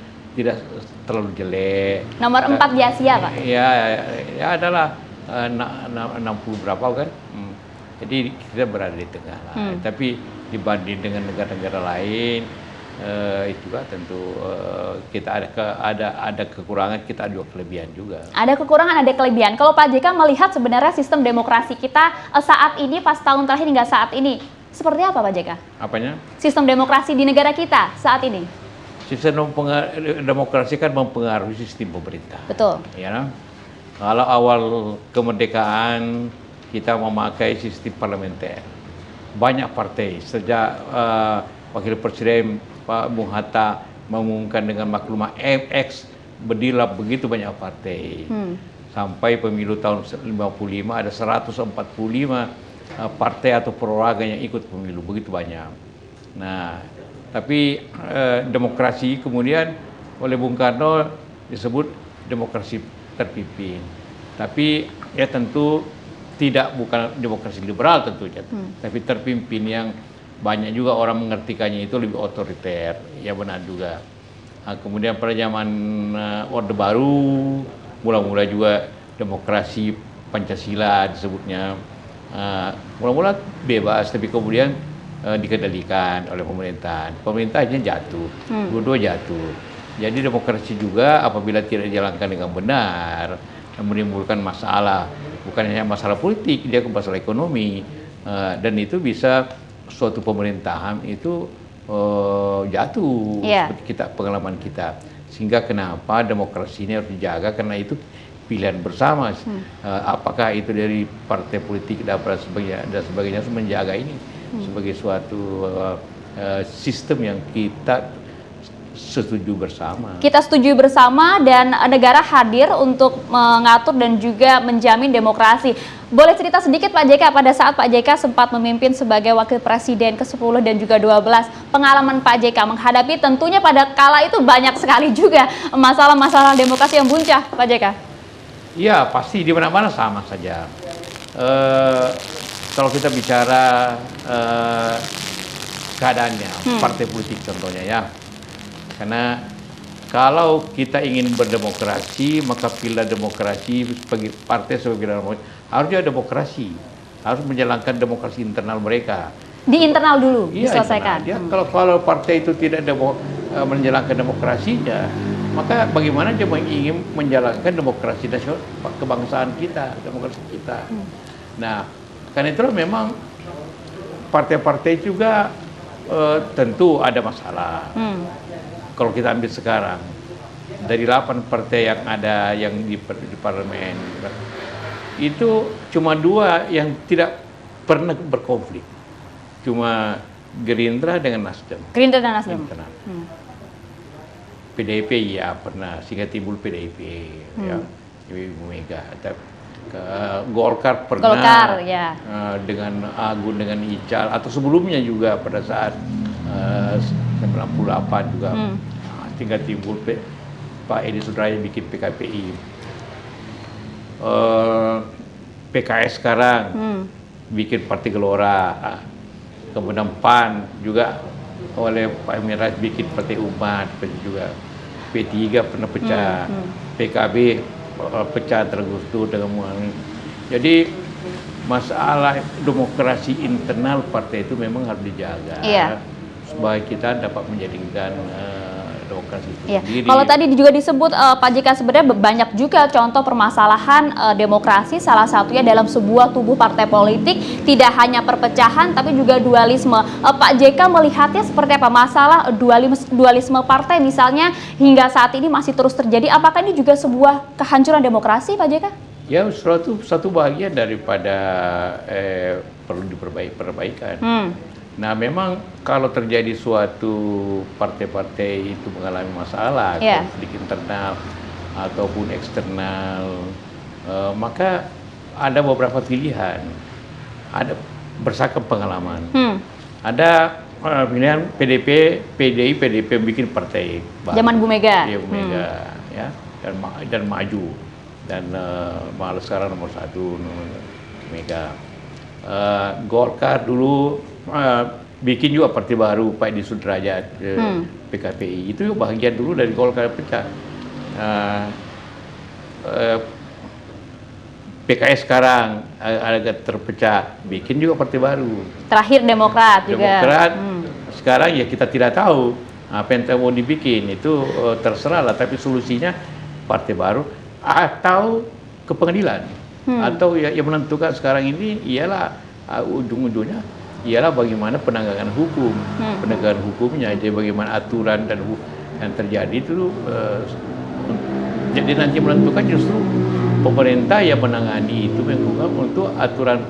S9: terlalu jelek.
S6: Nomor 4 di Asia, Pak?
S9: Ya adalah 60 berapa kan? Jadi kita berada di tengah. Tapi dibanding dengan negara-negara lain, itu kan tentu kita ada kekurangan, kita ada kelebihan juga. Ada
S6: kekurangan, ada kelebihan. Kalau Pak JK melihat sebenarnya sistem demokrasi kita saat ini, pas tahun terakhir hingga saat ini, seperti apa Pak JK?
S9: Apanya?
S6: Sistem demokrasi di negara kita saat ini.
S9: Sistem demokrasi kan mempengaruhi sistem pemerintah.
S6: Betul.
S9: Ya, kalau awal kemerdekaan kita memakai sistem parlementer, banyak partai. Sejak Wakil Presiden Pak Bung Hatta mengumumkan dengan maklumat MX, berdirilah begitu banyak partai. Sampai pemilu tahun 55 ada 145 partai atau perorangan yang ikut pemilu, begitu banyak. Nah, tapi demokrasi kemudian oleh Bung Karno disebut demokrasi terpimpin. Tapi ya tentu bukan demokrasi liberal tentunya, tapi terpimpin yang banyak juga orang mengartikannya itu lebih otoriter, ya benar juga. Kemudian pada zaman Orde Baru, mula-mula juga demokrasi Pancasila disebutnya, mula-mula bebas, tapi kemudian dikendalikan oleh pemerintahnya jatuh, dua-dua jatuh. Jadi demokrasi juga apabila tidak dijalankan dengan benar, menimbulkan masalah, bukan hanya masalah politik, dia ke masalah ekonomi, dan itu bisa suatu pemerintahan itu jatuh, seperti pengalaman kita. Sehingga kenapa demokrasi ini harus dijaga, karena itu pilihan bersama. Apakah itu dari partai politik dan sebagainya harus menjaga ini sebagai suatu sistem yang kita setuju bersama.
S6: Kita setuju bersama dan negara hadir untuk mengatur dan juga menjamin demokrasi. Boleh cerita sedikit Pak JK pada saat Pak JK sempat memimpin sebagai Wakil Presiden ke-10 dan juga 12. Pengalaman Pak JK menghadapi tentunya pada kala itu banyak sekali juga masalah-masalah demokrasi yang buncah Pak JK.
S9: Iya, pasti di mana-mana sama saja. Kalau kita bicara keadaannya, partai politik contohnya ya. Karena kalau kita ingin berdemokrasi, maka pilar demokrasi sebagai partai sebagai pilar demokrasi harusnya demokrasi, harus menjalankan demokrasi internal mereka.
S6: Di internal dulu diselesaikan.
S9: Kalau partai itu tidak menjalankan demokrasinya, maka bagaimana dia ingin menjalankan demokrasi nasional kebangsaan kita, demokrasi kita. Nah, karena itulah memang partai-partai juga tentu ada masalah. Kalau kita ambil sekarang, dari 8 partai yang ada yang di parlemen, itu cuma 2 yang tidak pernah berkonflik, cuma Gerindra dengan Nasdem.
S6: Gerindra dan Nasdem.
S9: PDIP ya pernah, sehingga timbul PDIP ya, Ibu Mega. Golkar pernah,
S6: ya.
S9: dengan Agun, dengan Ical, atau sebelumnya juga pada saat 98 juga, sehingga timbul Pak Edi Sudrajat bikin PKPI. PKS sekarang bikin Partai Gelora, kemudian PAN juga oleh Pak Miras bikin Partai Umat juga. P3 pernah pecah, PKB pecah tergustur dengan jadi masalah demokrasi internal partai itu memang harus dijaga supaya kita dapat menjadikan demokrasi itu sendiri.
S6: Kalau tadi juga disebut Pak JK, sebenarnya banyak juga contoh permasalahan demokrasi, salah satunya dalam sebuah tubuh partai politik tidak hanya perpecahan tapi juga dualisme. Pak JK melihatnya seperti apa masalah dualisme partai misalnya hingga saat ini masih terus terjadi? Apakah ini juga sebuah kehancuran demokrasi, Pak JK?
S9: Ya, satu bagian daripada perlu perbaikan. Nah, memang kalau terjadi suatu partai-partai itu mengalami masalah, konflik internal ataupun eksternal, maka ada beberapa pilihan. Ada berdasarkan pengalaman. Ada pilihan PDIP bikin partai baru.
S6: Zaman Bu Mega.
S9: Iya, Bu Mega, ya, dan maju. Dan malah sekarang nomor 1 Mega. Golkar dulu bikin juga partai baru, Pak Edi Sudrajat, PKPI. Itu juga bagian dulu dari Golkar pecah. PKS sekarang agak terpecah, bikin juga partai baru.
S6: Terakhir Demokrat juga.
S9: Demokrat sekarang ya kita tidak tahu apa yang mau dibikin, itu terserah lah. Tapi solusinya partai baru atau ke pengadilan, atau yang menentukan sekarang ini ialah ujung-ujungnya ialah bagaimana penegakan hukum, penegakan hukumnya, jadi bagaimana aturan dan yang terjadi itu. Jadi nanti menentukan justru pemerintah yang menangani itu untuk aturan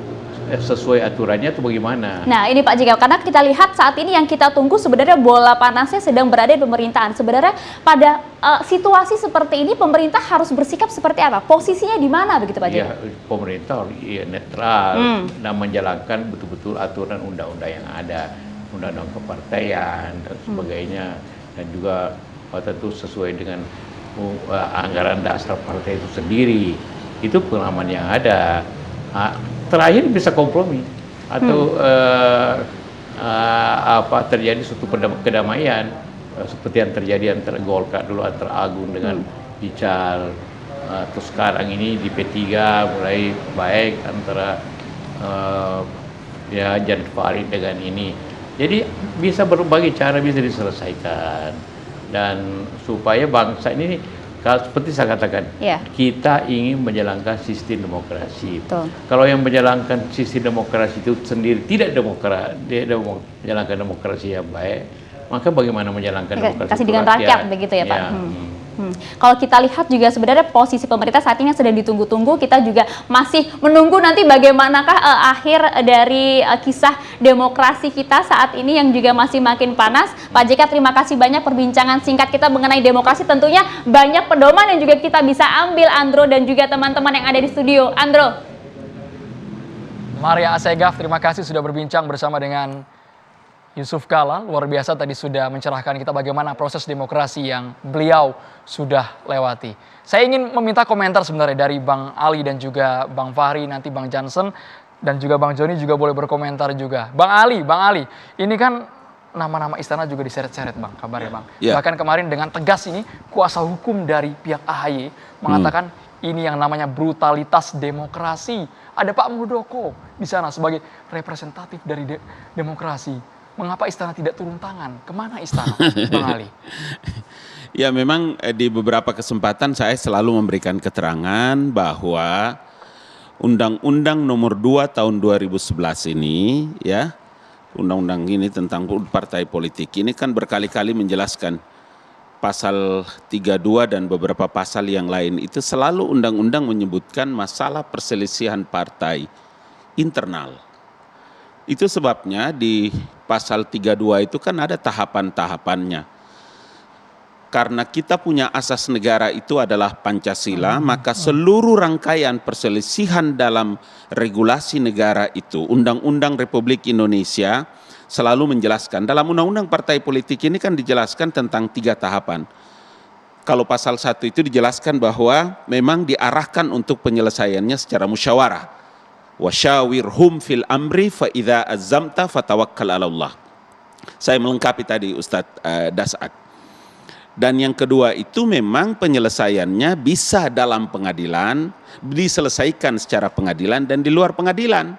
S9: sesuai aturannya itu bagaimana.
S6: Nah ini Pak JK, karena kita lihat saat ini yang kita tunggu sebenarnya bola panasnya sedang berada di pemerintahan. Sebenarnya pada situasi seperti ini pemerintah harus bersikap seperti apa? Posisinya di mana begitu Pak JK?
S9: Ya, pemerintah netral dan menjalankan betul-betul aturan undang-undang yang ada, undang-undang kepartaian dan sebagainya, dan juga tentu sesuai dengan anggaran dasar partai itu sendiri. Itu pengalaman yang ada. Terakhir bisa kompromi atau terjadi suatu kedamaian seperti yang terjadi antara Golkar dulu, antara Agung dengan Ical, terus sekarang ini di P3 mulai baik antara Jan Farid dengan ini. Jadi bisa berbagai cara bisa diselesaikan, dan supaya bangsa ini, kalau seperti saya katakan, kita ingin menjalankan sistem demokrasi. Kalau yang menjalankan sistem demokrasi itu sendiri tidak menjalankan demokrasi yang baik, maka bagaimana menjalankan demokrasi
S6: kasih dengan rakyat begitu ya Pak? Kalau kita lihat juga sebenarnya posisi pemerintah saat ini yang sedang ditunggu-tunggu, kita juga masih menunggu nanti bagaimanakah akhir dari kisah demokrasi kita saat ini yang juga masih makin panas. Pak JK, terima kasih banyak perbincangan singkat kita mengenai demokrasi. Tentunya banyak pedoman yang juga kita bisa ambil, Andro dan juga teman-teman yang ada di studio. Andro.
S5: Maria Assegaf, terima kasih sudah berbincang bersama dengan Yusuf Kala. Luar biasa tadi sudah mencerahkan kita bagaimana proses demokrasi yang beliau sudah lewati. Saya ingin meminta komentar sebenarnya dari Bang Ali dan juga Bang Fahri, nanti Bang Jansen dan juga Bang Joni juga boleh berkomentar juga. Bang Ali, ini kan nama-nama istana juga diseret-seret Bang, kabarnya Bang. Bahkan kemarin dengan tegas ini kuasa hukum dari pihak AHY mengatakan ini yang namanya brutalitas demokrasi. Ada Pak Muldoko di sana sebagai representatif dari demokrasi. Mengapa istana tidak turun tangan? Kemana istana, Bang Ali?
S10: Ya memang di beberapa kesempatan saya selalu memberikan keterangan bahwa Undang-Undang Nomor 2 Tahun 2011 ini, ya, undang-undang ini tentang partai politik ini kan berkali-kali menjelaskan pasal 32 dan beberapa pasal yang lain itu selalu undang-undang menyebutkan masalah perselisihan partai internal. Itu sebabnya di pasal 32 itu kan ada tahapan-tahapannya. Karena kita punya asas negara itu adalah Pancasila, maka seluruh rangkaian perselisihan dalam regulasi negara itu, Undang-Undang Republik Indonesia selalu menjelaskan. Dalam Undang-Undang Partai Politik ini kan dijelaskan tentang 3 tahapan. Kalau pasal 1 itu dijelaskan bahwa memang diarahkan untuk penyelesaiannya secara musyawarah. Wasyawirhum fil amri fa idza azamta fatawakkal 'ala Allah. Saya melengkapi tadi Ustadz Das'ad. Dan yang kedua itu memang penyelesaiannya bisa dalam pengadilan, diselesaikan secara pengadilan dan di luar pengadilan.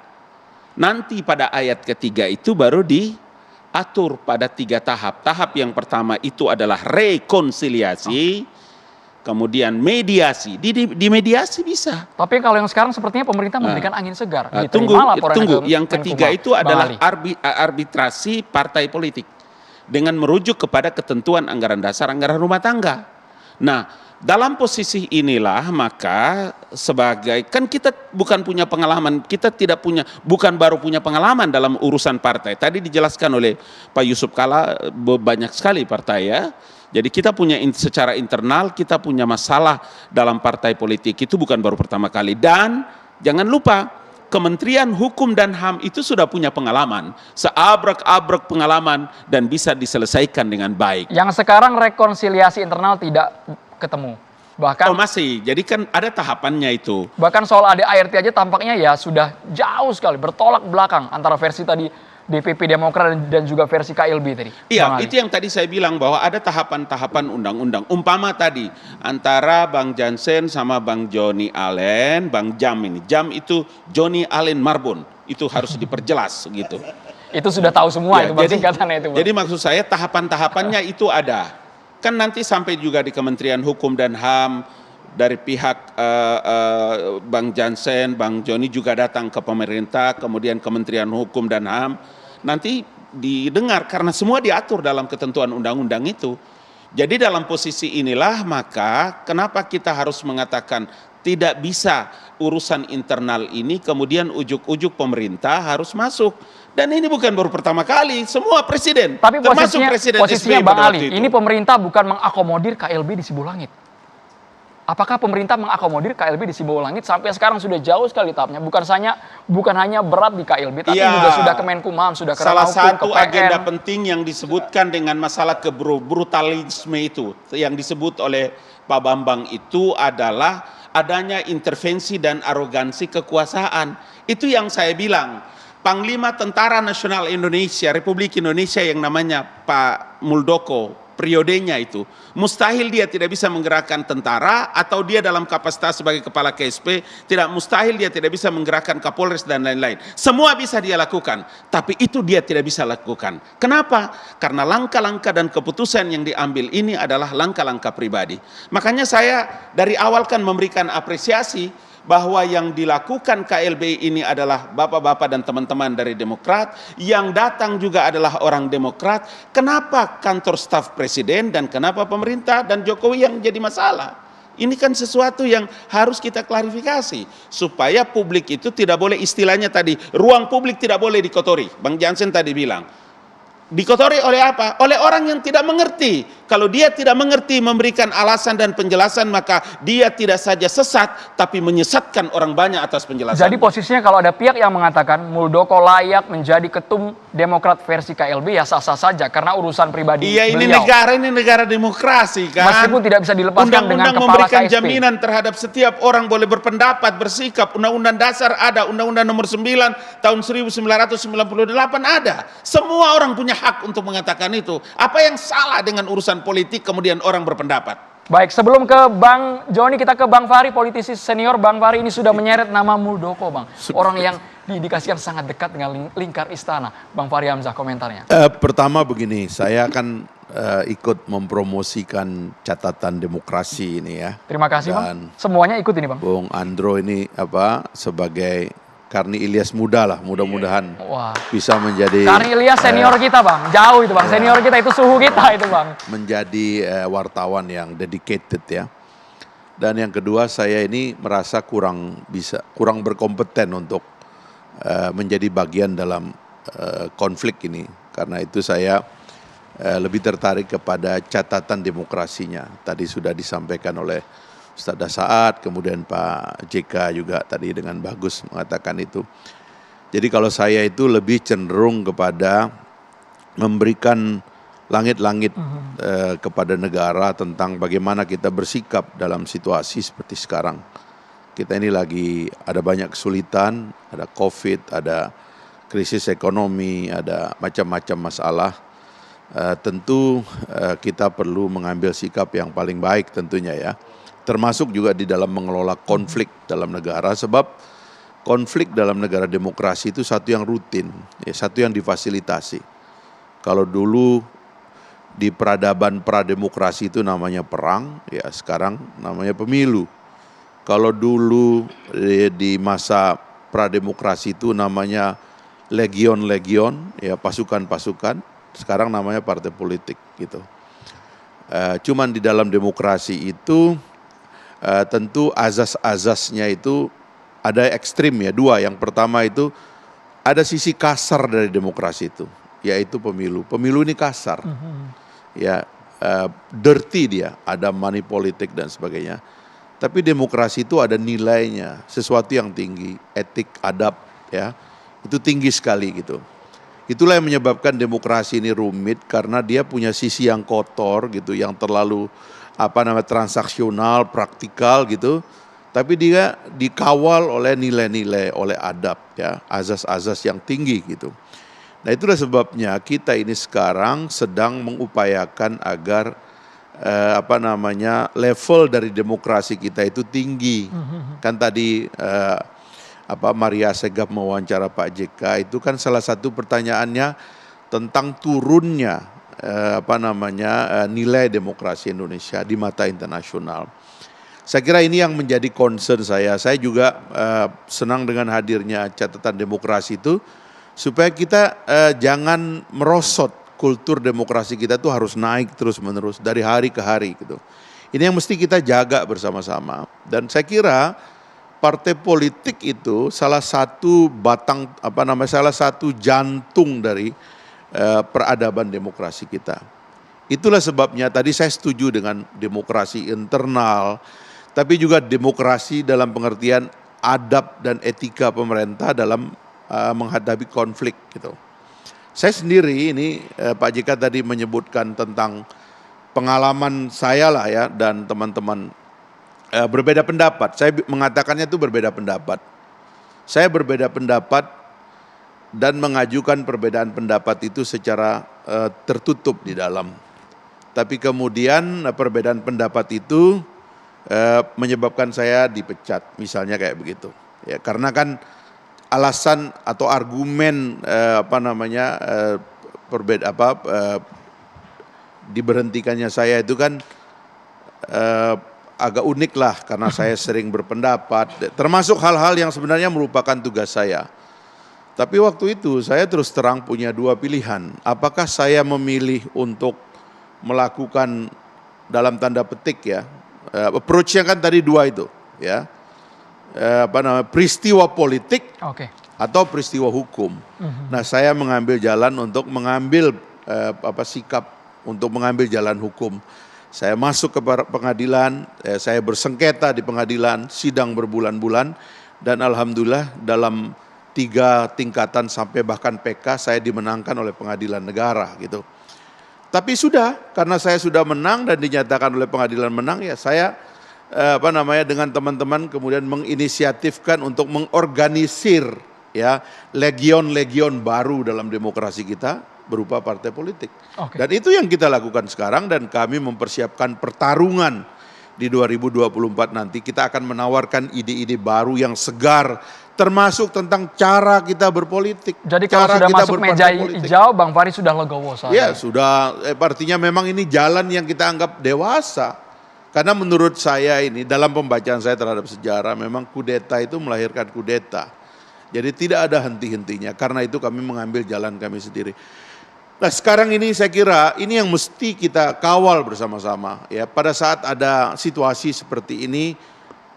S10: Nanti pada ayat ketiga itu baru diatur pada 3 tahap. Tahap yang pertama itu adalah rekonsiliasi, kemudian mediasi. Di mediasi bisa.
S5: Tapi kalau yang sekarang sepertinya pemerintah memberikan angin segar.
S10: Tunggu. Yang ketiga itu adalah arbitrasi partai politik dengan merujuk kepada ketentuan anggaran dasar, anggaran rumah tangga. Nah, dalam posisi inilah maka sebagai, kan kita bukan punya pengalaman, kita bukan baru punya pengalaman dalam urusan partai. Tadi dijelaskan oleh Pak Yusuf Kalla banyak sekali partai ya. Jadi kita punya secara internal, kita punya masalah dalam partai politik itu bukan baru pertama kali. Dan jangan lupa, Kementerian Hukum dan HAM itu sudah punya pengalaman, seabrek-abrek pengalaman dan bisa diselesaikan dengan baik.
S5: Yang sekarang rekonsiliasi internal tidak ketemu. Bahkan
S10: masih, jadi kan ada tahapannya itu.
S5: Bahkan soal ADART aja tampaknya ya sudah jauh sekali, bertolak belakang antara versi tadi DPP Demokrat dan juga versi KLB tadi.
S10: Iya, itu yang tadi saya bilang bahwa ada tahapan-tahapan undang-undang. Umpama tadi antara Bang Jansen sama Bang Johnny Allen, Bang Jam ini. Jam itu Johnny Allen Marbun. Itu harus diperjelas gitu.
S5: Itu sudah tahu semua ya, itu singkatannya itu.
S10: Jadi maksud saya tahapan-tahapannya itu ada. Kan nanti sampai juga di Kementerian Hukum dan HAM dari pihak Bang Jansen, Bang Johnny juga datang ke pemerintah, kemudian Kementerian Hukum dan HAM. Nanti didengar karena semua diatur dalam ketentuan undang-undang itu. Jadi dalam posisi inilah maka kenapa kita harus mengatakan tidak bisa urusan internal ini kemudian ujuk-ujuk pemerintah harus masuk. Dan ini bukan baru pertama kali, semua presiden,
S5: tapi
S10: termasuk Presiden
S5: posisinya
S10: SBY
S5: Bang
S10: pada
S5: Ali,
S10: waktu itu.
S5: ini pemerintah bukan mengakomodir KLB di Sibolangit. Apakah pemerintah mengakomodir KLB di Sibolangit sampai sekarang sudah jauh sekali tahapnya? Bukan hanya berat di KLB, tapi juga sudah ke Menkumham, sudah ke
S10: salah
S5: Hukum,
S10: satu
S5: ke PN.
S10: agenda penting yang disebutkan dengan masalah brutalisme itu, yang disebut oleh Pak Bambang itu adalah adanya intervensi dan arogansi kekuasaan. Itu yang saya bilang, Panglima Tentara Nasional Indonesia, Republik Indonesia yang namanya Pak Muldoko, periodenya itu, mustahil dia tidak bisa menggerakkan tentara atau dia dalam kapasitas sebagai kepala KSP, mustahil dia tidak bisa menggerakkan Kapolres dan lain-lain. Semua bisa dia lakukan, tapi itu dia tidak bisa lakukan. Kenapa? Karena langkah-langkah dan keputusan yang diambil ini adalah langkah-langkah pribadi. Makanya saya dari awal kan memberikan apresiasi bahwa yang dilakukan KLB ini adalah bapak-bapak dan teman-teman dari Demokrat, yang datang juga adalah orang Demokrat. Kenapa kantor staf presiden dan kenapa pemerintah dan Jokowi yang jadi masalah? Ini kan sesuatu yang harus kita klarifikasi supaya publik itu tidak boleh, istilahnya tadi, ruang publik tidak boleh dikotori. Bang Jansen tadi bilang, dikotori oleh apa? Oleh orang yang tidak mengerti. Kalau dia tidak mengerti memberikan alasan dan penjelasan, maka dia tidak saja sesat, tapi menyesatkan orang banyak atas penjelasan.
S5: Jadi posisinya kalau ada pihak yang mengatakan Muldoko layak menjadi ketum Demokrat versi KLB, ya sah-sah saja karena urusan pribadi
S10: iya,
S5: beliau.
S10: ini negara demokrasi kan.
S5: Meskipun tidak bisa dilepaskan dengan
S10: Undang-undang
S5: kepala
S10: memberikan
S5: KSP.
S10: jaminan terhadap setiap orang boleh berpendapat, bersikap. Undang-undang dasar ada, Undang-undang nomor 9 tahun 1998 ada. Semua orang punya hak untuk mengatakan itu. Apa yang salah dengan urusan politik kemudian orang berpendapat?
S5: Baik, sebelum ke Bang Joni, kita ke Bang Fahri, politisi senior. Bang Fahri ini sudah menyeret nama Muldoko, Bang. Orang yang diindikasikan sangat dekat dengan lingkar istana. Bang Fahri Hamzah, komentarnya.
S11: Pertama begini, saya kan ikut mempromosikan catatan demokrasi ini ya.
S5: Terima kasih, Bang. Semuanya ikut ini, Bang.
S11: Bung Andro ini sebagai Karni Ilyas muda lah, mudah-mudahan
S5: Wah.
S11: bisa menjadi
S5: Karni Ilyas senior kita Bang, jauh itu Bang, senior kita itu suhu kita itu Bang.
S11: menjadi wartawan yang dedicated ya. Dan yang kedua, saya ini merasa kurang berkompeten untuk menjadi bagian dalam konflik ini. Karena itu saya lebih tertarik kepada catatan demokrasinya. Tadi sudah disampaikan oleh Ustaz Dasaat, kemudian Pak JK juga tadi dengan bagus mengatakan itu. Jadi kalau saya itu lebih cenderung kepada memberikan langit-langit kepada negara tentang bagaimana kita bersikap dalam situasi seperti sekarang. Kita ini lagi ada banyak kesulitan, ada COVID, ada krisis ekonomi, ada macam-macam masalah. Tentu kita perlu mengambil sikap yang paling baik tentunya ya. Termasuk juga di dalam mengelola konflik dalam negara, sebab konflik dalam negara demokrasi itu satu yang rutin, ya, satu yang difasilitasi. Kalau dulu di peradaban prademokrasi itu namanya perang, ya sekarang namanya pemilu. Kalau dulu di masa prademokrasi itu namanya legion-legion, ya pasukan-pasukan, sekarang namanya partai politik gitu. Cuman di dalam demokrasi itu tentu azas-azasnya itu ada ekstrim ya, dua. Yang pertama itu ada sisi kasar dari demokrasi itu, yaitu pemilu. Pemilu ini kasar, ya dirty dia, ada money politik dan sebagainya. Tapi demokrasi itu ada nilainya, sesuatu yang tinggi, etik, adab, ya itu tinggi sekali gitu. Itulah yang menyebabkan demokrasi ini rumit karena dia punya sisi yang kotor gitu, yang terlalu transaksional, praktikal gitu. Tapi dia dikawal oleh nilai-nilai, oleh adab ya, azas-azas yang tinggi gitu. Nah itulah sebabnya kita ini sekarang sedang mengupayakan agar level dari demokrasi kita itu tinggi. Kan tadi Maria Segaf mewawancara Pak JK itu kan salah satu pertanyaannya tentang turunnya nilai demokrasi Indonesia di mata internasional. Saya kira ini yang menjadi concern saya. Saya juga senang dengan hadirnya catatan demokrasi itu supaya kita jangan merosot. Kultur demokrasi kita tuh harus naik terus-menerus dari hari ke hari gitu. Ini yang mesti kita jaga bersama-sama. Dan saya kira partai politik itu salah satu salah satu jantung dari peradaban demokrasi kita. Itulah sebabnya tadi saya setuju dengan demokrasi internal, tapi juga demokrasi dalam pengertian adab dan etika pemerintah dalam menghadapi konflik gitu. Saya sendiri ini Pak JK tadi menyebutkan tentang pengalaman saya lah ya dan teman-teman berbeda pendapat. Saya mengatakannya itu berbeda pendapat. Saya berbeda pendapat dan mengajukan perbedaan pendapat itu secara tertutup di dalam. Tapi kemudian perbedaan pendapat itu menyebabkan saya dipecat, misalnya kayak begitu. Ya, karena kan alasan atau argumen diberhentikannya saya itu kan agak unik lah karena saya sering berpendapat, termasuk hal-hal yang sebenarnya merupakan tugas saya. Tapi waktu itu saya terus terang punya dua pilihan. Apakah saya memilih untuk melakukan dalam tanda petik ya, approach-nya kan tadi dua itu ya. Peristiwa politik atau peristiwa hukum. Nah, saya mengambil jalan untuk mengambil sikap untuk mengambil jalan hukum. Saya masuk ke pengadilan, saya bersengketa di pengadilan, sidang berbulan-bulan, dan alhamdulillah dalam 3 tingkatan sampai bahkan PK saya dimenangkan oleh pengadilan negara gitu. Tapi karena saya sudah menang dan dinyatakan oleh pengadilan menang, ya saya dengan teman-teman kemudian menginisiatifkan untuk mengorganisir ya legion-legion baru dalam demokrasi kita berupa partai politik. Dan itu yang kita lakukan sekarang dan kami mempersiapkan pertarungan di 2024 nanti. Kita akan menawarkan ide-ide baru yang segar termasuk tentang cara kita berpolitik.
S5: Jadi kalau sudah masuk meja hijau, Bang Fahri sudah legowo soalnya.
S11: Ya sudah, artinya memang ini jalan yang kita anggap dewasa. Karena menurut saya ini dalam pembacaan saya terhadap sejarah memang kudeta itu melahirkan kudeta. Jadi tidak ada henti-hentinya, karena itu kami mengambil jalan kami sendiri. Nah sekarang ini saya kira ini yang mesti kita kawal bersama-sama ya. Pada saat ada situasi seperti ini,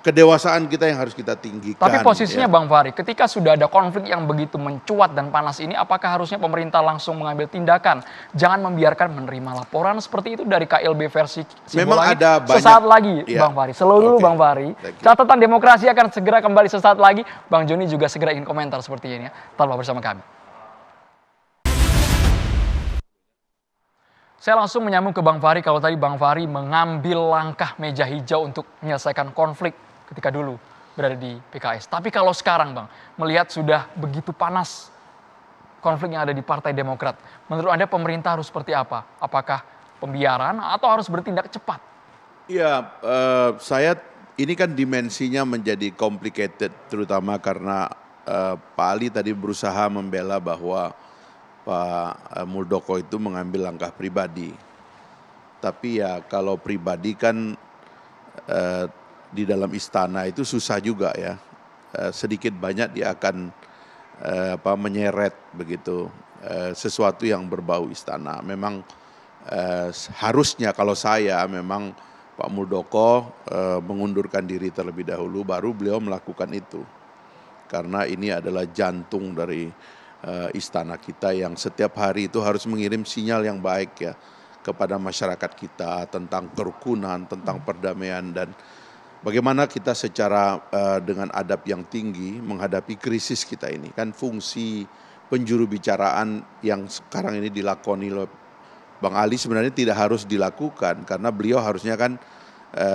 S11: kedewasaan kita yang harus kita tinggikan.
S5: Tapi posisinya
S11: ya.
S5: Bang Fahri, ketika sudah ada konflik yang begitu mencuat dan panas ini, apakah harusnya pemerintah langsung mengambil tindakan? Jangan membiarkan menerima laporan seperti itu dari KLB versi
S11: Memang
S5: Sibolangit.
S11: ada banyak.
S5: Sesaat lagi
S11: Ya.
S5: Bang Fahri, slow dulu Bang Fahri. Catatan demokrasi akan segera kembali sesaat lagi. Bang Joni juga segera ingin komentar seperti ini ya. Tetaplah bersama kami. Saya langsung menyambung ke Bang Fahri. Kalau tadi Bang Fahri mengambil langkah meja hijau untuk menyelesaikan konflik ketika dulu berada di PKS. Tapi kalau sekarang Bang, melihat sudah begitu panas konflik yang ada di Partai Demokrat, menurut Anda pemerintah harus seperti apa? Apakah pembiaran atau harus bertindak cepat?
S11: Iya, saya ini kan dimensinya menjadi complicated, terutama karena Pak Ali tadi berusaha membela bahwa Pak Muldoko itu mengambil langkah pribadi. Tapi ya kalau pribadi kan di dalam istana itu susah juga ya, sedikit banyak dia akan menyeret begitu sesuatu yang berbau istana. Memang harusnya kalau saya memang Pak Muldoko mengundurkan diri terlebih dahulu, baru beliau melakukan itu, karena ini adalah jantung dari istana kita yang setiap hari itu harus mengirim sinyal yang baik ya kepada masyarakat kita tentang kerukunan, tentang perdamaian, dan bagaimana kita secara dengan adab yang tinggi menghadapi krisis kita ini. Kan fungsi penjuru bicaraan yang sekarang ini dilakoni oleh Bang Ali sebenarnya tidak harus dilakukan, karena beliau harusnya kan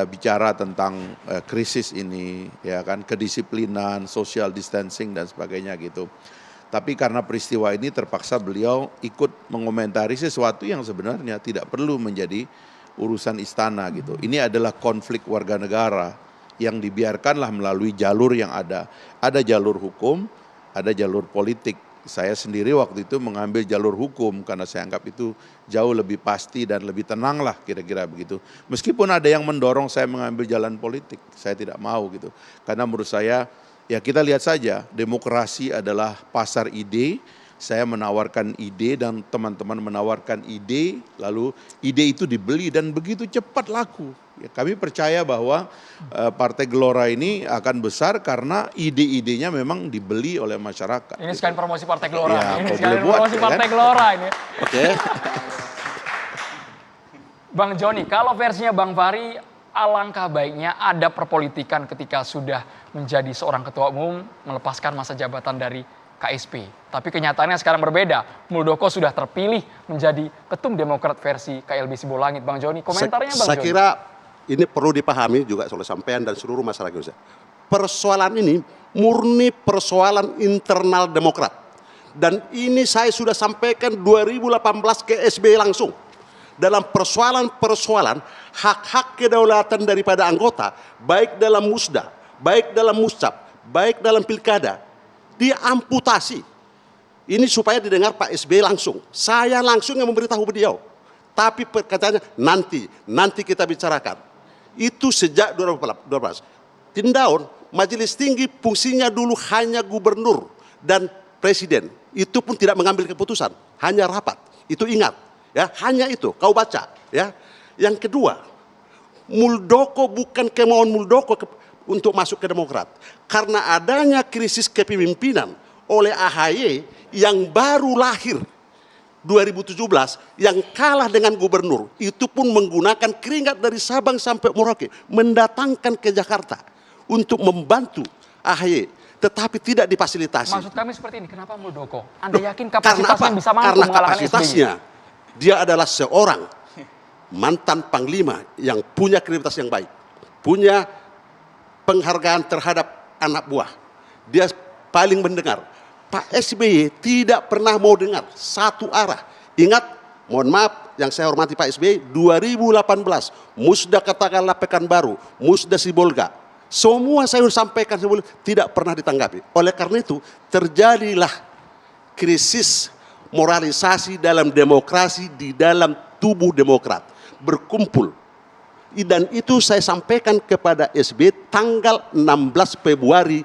S11: bicara tentang krisis ini, ya kan, kedisiplinan, social distancing dan sebagainya gitu. Tapi karena peristiwa ini terpaksa beliau ikut mengomentari sesuatu yang sebenarnya tidak perlu menjadi urusan istana gitu. Ini adalah konflik warga negara yang dibiarkanlah melalui jalur yang ada. Ada jalur hukum, ada jalur politik. Saya sendiri waktu itu mengambil jalur hukum karena saya anggap itu jauh lebih pasti dan lebih tenang lah, kira-kira begitu. Meskipun ada yang mendorong saya mengambil jalan politik, saya tidak mau gitu. Karena menurut saya, ya kita lihat saja, demokrasi adalah pasar ide. Saya menawarkan ide dan teman-teman menawarkan ide, lalu ide itu dibeli dan begitu cepat laku. Ya, kami percaya bahwa Partai Gelora ini akan besar karena ide-idenya memang dibeli oleh masyarakat.
S5: Ini sekalian promosi Partai Gelora.
S11: Ya,
S5: ini sekalian promosi
S11: ya
S5: Partai
S11: kan?
S5: Gelora ini.
S11: Oke.
S5: Bang Joni, kalau versinya Bang Fahri, alangkah baiknya ada perpolitikan ketika sudah menjadi seorang ketua umum, melepaskan masa jabatan dari KSP. Tapi kenyataannya sekarang berbeda. Muldoko sudah terpilih menjadi ketum Demokrat versi KLB Sibolangit. Bang Joni, komentarnya Bang Joni.
S7: Saya kira ini perlu dipahami juga oleh sampean dan seluruh masyarakat Indonesia. Persoalan ini murni persoalan internal Demokrat. Dan ini saya sudah sampaikan 2018 ke SBY langsung. Dalam persoalan-persoalan hak-hak kedaulatan daripada anggota, baik dalam musda, baik dalam muscap, baik dalam pilkada, diamputasi. Ini supaya didengar Pak SBY langsung. Saya langsung yang memberitahu beliau. Tapi perkataannya nanti kita bicarakan. Itu sejak 2012. Tindaun, majelis tinggi fungsinya dulu hanya gubernur dan presiden. Itu pun tidak mengambil keputusan, hanya rapat. Itu ingat, ya, hanya itu. Kau baca, ya. Yang kedua, Muldoko bukan kemauan Muldoko untuk masuk ke Demokrat. Karena adanya krisis kepemimpinan oleh AHY yang baru lahir 2017 yang kalah dengan gubernur, itu pun menggunakan keringat dari Sabang sampai Merauke mendatangkan ke Jakarta untuk membantu AHY, tetapi tidak difasilitasi.
S5: Maksud kami seperti ini, kenapa Muldoko? Anda yakin kapasitasnya bisa mampu
S7: Karena
S5: mengalahkan
S7: kapasitasnya
S5: SBY?
S7: dia adalah seorang mantan panglima yang punya kredibilitas yang baik, punya penghargaan terhadap anak buah. Dia paling mendengar. Pak SBY tidak pernah mau dengar satu arah. Ingat, mohon maaf yang saya hormati Pak SBY, 2018, musda katakanlah Pekanbaru, musda Sibolga, semua saya sampaikan sebelum tidak pernah ditanggapi. Oleh karena itu terjadilah krisis moralisasi dalam demokrasi di dalam tubuh Demokrat berkumpul. Dan itu saya sampaikan kepada SBY tanggal 16 Februari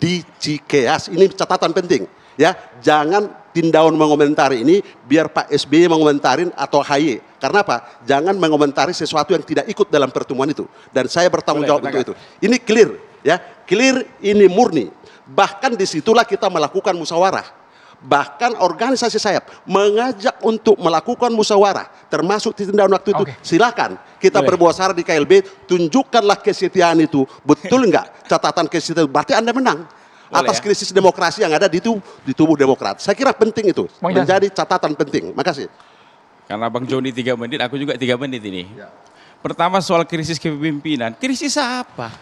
S7: di Cikeas. Ini catatan penting. Ya, jangan tindaun mengomentari ini biar Pak SBY mengomentarin atau HY. Karena apa? Jangan mengomentari sesuatu yang tidak ikut dalam pertemuan itu. Dan saya bertanggung jawab untuk itu. Ini clear, ya, clear, ini murni. Bahkan disitulah kita melakukan musyawarah. Bahkan organisasi sayap mengajak untuk melakukan musyawarah, termasuk tindaun waktu itu. Silakan kita bermuasarah di KLB, tunjukkanlah kesetiaan itu. Betul enggak? Catatan kesetiaan, berarti Anda menang. Atas krisis demokrasi yang ada di tubuh Demokrat. Saya kira penting itu, menjadi catatan penting. Makasih.
S8: Karena Bang Joni 3 menit, aku juga 3 menit ini. Pertama soal krisis kepemimpinan. Krisis apa?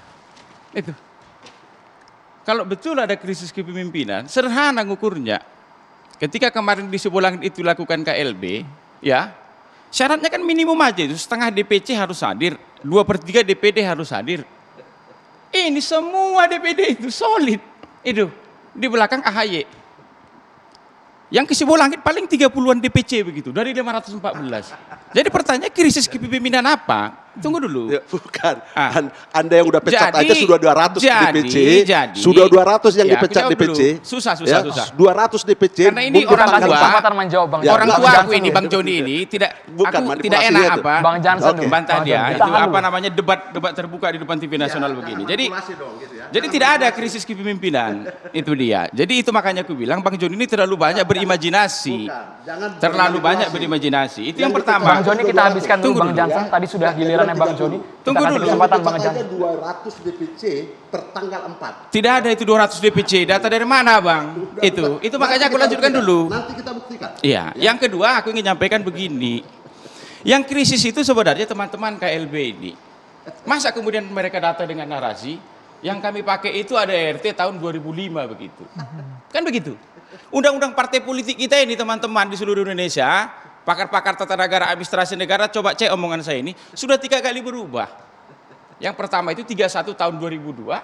S8: Itu. Kalau betul ada krisis kepemimpinan, sederhana ngukurnya. Ketika kemarin di Sibolangit itu lakukan KLB, ya, syaratnya kan minimum aja itu, setengah DPC harus hadir, 2/3 DPD harus hadir. Ini semua DPD itu solid. Itu di belakang AHY. Yang ke Sibolangit paling 30-an DPC begitu dari 514. Jadi pertanyaan krisis kepemimpinan apa? Tunggu dulu.
S7: Ya, bukan. Anda yang udah pecat aja sudah 200 DPC. Sudah 200 yang dipecat DPC.
S8: Susah.
S7: 200 DPC.
S8: Karena ini orang tua.
S5: Kesempatan menjawab Bang.
S8: Orang tua aku ini Bang Joni ini tidak tidak enak apa?
S5: Bang Jansen dulu.
S8: Bantah dia. Itu apa namanya debat terbuka di depan TV nasional begini. Jadi tidak ada krisis kepemimpinan. Itu dia. Jadi itu makanya aku bilang Bang Joni ini terlalu banyak berimajinasi. Terlalu banyak berimajinasi. Itu yang pertama.
S5: Bang Joni kita habiskan dulu Bang Jansen. Tadi sudah gilirannya Bang Joni.
S8: Tunggu dulu.
S5: Kesempatan Bang Jansen.
S7: 200 DPC per tanggal 4.
S8: Tidak ada itu 200 DPC. Data dari mana Bang? Itu makanya aku lanjutkan dulu.
S7: Nanti kita buktikan.
S8: Iya. Yang kedua aku ingin nyampaikan begini. Yang krisis itu sebenarnya teman-teman KLB ini. Masa kemudian mereka datang dengan narasi yang kami pakai itu ada RT tahun 2005 begitu. Kan begitu. Undang-undang partai politik kita ini teman-teman di seluruh Indonesia, pakar-pakar tata negara, administrasi negara, coba cek omongan saya ini, sudah 3 kali berubah. Yang pertama itu 31 tahun 2002,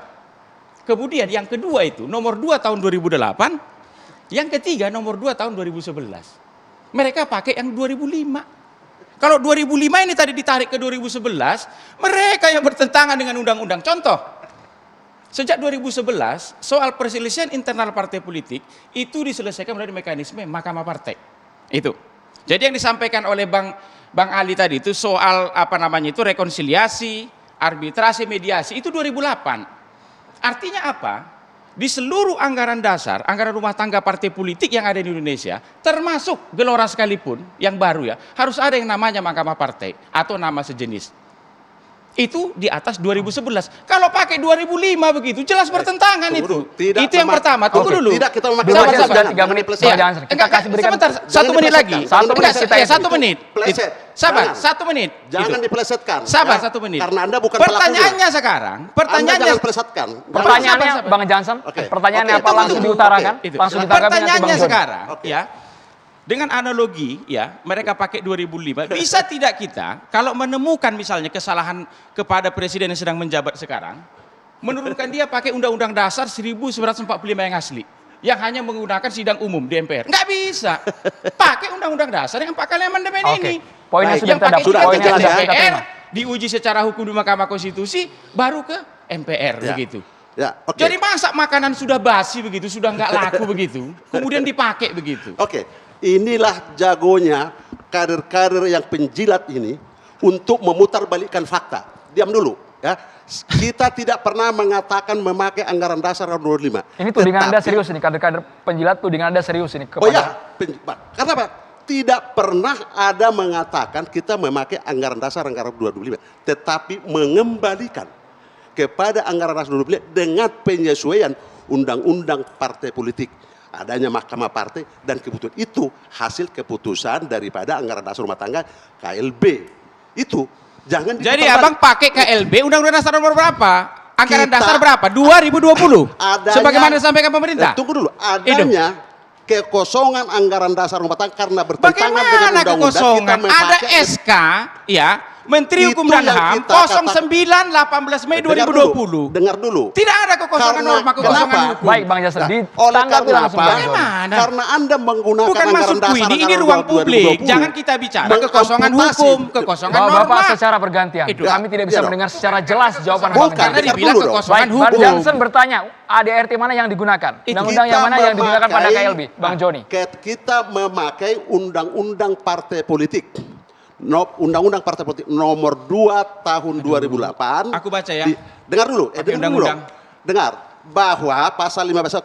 S8: kemudian yang kedua itu nomor 2 tahun 2008, yang ketiga nomor 2 tahun 2011. Mereka pakai yang 2005. Kalau 2005 ini tadi ditarik ke 2011, mereka yang bertentangan dengan undang-undang. Contoh, sejak 2011, soal perselisihan internal partai politik itu diselesaikan melalui mekanisme Mahkamah Partai. Itu. Jadi yang disampaikan oleh Bang Ali tadi itu soal apa namanya itu rekonsiliasi, arbitrasi, mediasi itu 2008. Artinya apa? Di seluruh anggaran dasar, anggaran rumah tangga partai politik yang ada di Indonesia, termasuk Gelora sekalipun yang baru ya, harus ada yang namanya Mahkamah Partai atau nama sejenis. Itu di atas 2011. Kalau pakai 2005 begitu, jelas bertentangan itu. Itu yang pertama. Tunggu dulu.
S7: Tidak, kita memakai
S5: sudah 3 menit. Kita kasih berikan
S8: sebentar, 1 menit lagi. 1 menit. Sabar, 1 menit.
S7: Jangan dipelesetkan.
S8: Sabar 1 menit.
S7: Karena Anda bukan
S8: pertanyaannya sekarang.
S7: Pertanyaannya jangan pelesetkan.
S5: Pertanyaannya Bang Jansen. Pertanyaannya apa langsung diutarakan? Langsung ditanggapi.
S8: Pertanyaannya sekarang, ya. Dengan analogi ya, mereka pakai 2005, bisa tidak kita kalau menemukan misalnya kesalahan kepada presiden yang sedang menjabat sekarang, menurunkan dia pakai undang-undang dasar 1945 yang asli, yang hanya menggunakan sidang umum di MPR. Nggak bisa. Pakai undang-undang dasar yang 4 kali amandemen ini.
S5: Poinnya
S8: yang pakai
S5: sudah
S8: DPR, diuji secara hukum di Mahkamah Konstitusi, baru ke MPR begitu.
S7: Ya,
S8: Jadi masa makanan sudah basi begitu, sudah nggak laku begitu, kemudian dipakai begitu.
S7: Inilah jagonya kader-kader yang penjilat ini untuk memutarbalikkan fakta. Diam dulu, ya. Kita tidak pernah mengatakan memakai anggaran dasar tahun 2005.
S5: Ini tudingan Anda serius ini, kader-kader penjilat tudingan Anda serius ini kepada...
S7: Karena apa? Tidak pernah ada mengatakan kita memakai anggaran dasar anggaran 2005, tetapi mengembalikan kepada anggaran dasar 2005 dengan penyesuaian undang-undang partai politik. Adanya Mahkamah Partai dan keputusan itu hasil keputusan daripada anggaran dasar rumah tangga KLB. Itu jangan.
S8: Jadi abang pakai KLB undang-undang dasar nomor berapa? Anggaran dasar berapa? 2020. Sebagaimana disampaikan pemerintah.
S7: Tunggu dulu. Adanya kekosongan anggaran dasar rumah tangga karena bertentangan dengan undang-undang.
S8: Kekosongan? Ada SK ya Menteri Hukum dan HAM 09 18 Mei 2020.
S7: Dengar dulu.
S8: Tidak ada kekosongan norma, kekosongan hukum.
S5: Baik Bang Jansen,
S7: oleh
S5: ditanggapi
S7: karena
S5: langsung
S7: apa?
S5: Bang Joni.
S8: Bagaimana?
S7: Karena Anda menggunakan
S8: Bukan
S7: anggaran
S8: maksudku
S7: dasar
S8: ini
S7: anggaran
S8: ruang publik.
S7: 2020.
S8: Jangan kita bicara kekosongan
S7: Mengamputasi.
S8: hukum, kekosongan norma.
S5: Bapak secara bergantian.
S8: Itu.
S5: Kami tidak bisa
S7: Iya dong.
S5: mendengar secara jelas jawaban
S7: Bukan.
S5: Bang
S8: Karena
S5: Jansen.
S7: Dengar
S8: dibilang
S7: dulu dong.
S8: kekosongan
S5: Baik, Bang
S8: hukum.
S5: Jansen bertanya, ADRT mana yang digunakan? Undang-undang yang mana yang digunakan pada KLB? Bang Joni.
S7: Kita memakai undang-undang partai politik. Undang-undang partai politik nomor 2 tahun 2008.
S8: Aku baca ya.
S7: Dengar dulu, dengar dulu dong. Dengar bahwa pasal 15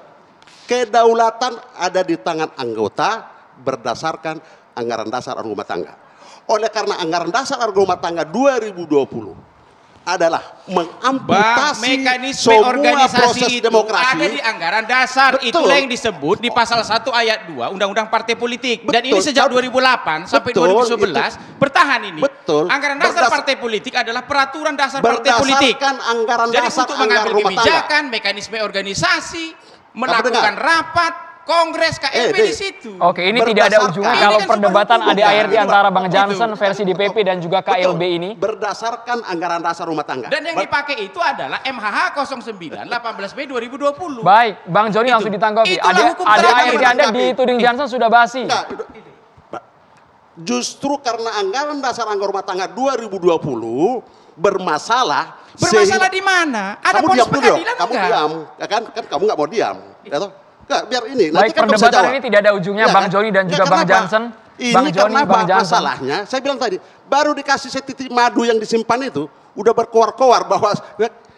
S7: kedaulatan ada di tangan anggota berdasarkan anggaran dasar rumah tangga. Oleh karena anggaran dasar rumah tangga 2020 adalah mengamputasi
S8: mekanisme
S7: semua
S8: organisasi
S7: proses
S8: itu
S7: demokrasi.
S8: ada di anggaran dasar.
S7: Betul.
S8: Itulah yang disebut di pasal 1 ayat 2 Undang-Undang Partai Politik. Dan ini
S7: Betul.
S8: sejak 2008 sampai
S7: Betul,
S8: 2011 bertahan ini.
S7: Betul.
S8: Anggaran dasar partai politik adalah peraturan dasar partai politik.
S7: Berdasarkan anggaran
S8: Jadi
S7: dasar
S8: untuk
S7: anggaran
S8: mengambil
S7: rumah tangga.
S8: kebijakan, mekanisme organisasi, melakukan rapat, kongres KLB di situ.
S5: Oke, ini tidak ada ujungnya
S8: Ini
S5: kalau
S8: kan
S5: perdebatan
S8: sebuah hukum.
S5: ADART antara Bang
S8: Itu.
S5: Jansen versi DPP dan juga KLB ini.
S7: Berdasarkan anggaran dasar rumah tangga.
S8: Dan yang dipakai itu adalah MHH 09 18 Mei 2020.
S5: Baik, Bang Joni langsung ditanggapi.
S8: Itulah hukum
S5: ADART
S8: terakhir.
S5: Anda dituding Jansen sudah basi.
S7: Enggak, justru karena anggaran dasar anggaran rumah tangga 2020 bermasalah.
S8: Bermasalah di mana? Ada
S7: Kamu
S8: polis
S7: diam dulu dong.
S8: pengadilan
S7: Kamu
S8: enggak?
S7: diam, ya kan? Kan kamu nggak mau diam, ya toh? Nggak, biar ini.
S5: Baik,
S7: kan kamu bisa
S5: perdebatan
S7: jawab.
S5: ini tidak ada ujungnya,
S7: Ya
S5: Bang
S7: kan?
S5: Joni dan
S7: Ya,
S5: juga Bang
S7: kenapa?
S5: Jansen.
S7: Ini
S5: Bang Joni,
S7: karena
S5: Bang Jansen.
S7: masalahnya, saya bilang tadi, baru dikasih setitik madu yang disimpan itu, udah berkoar-koar bahwa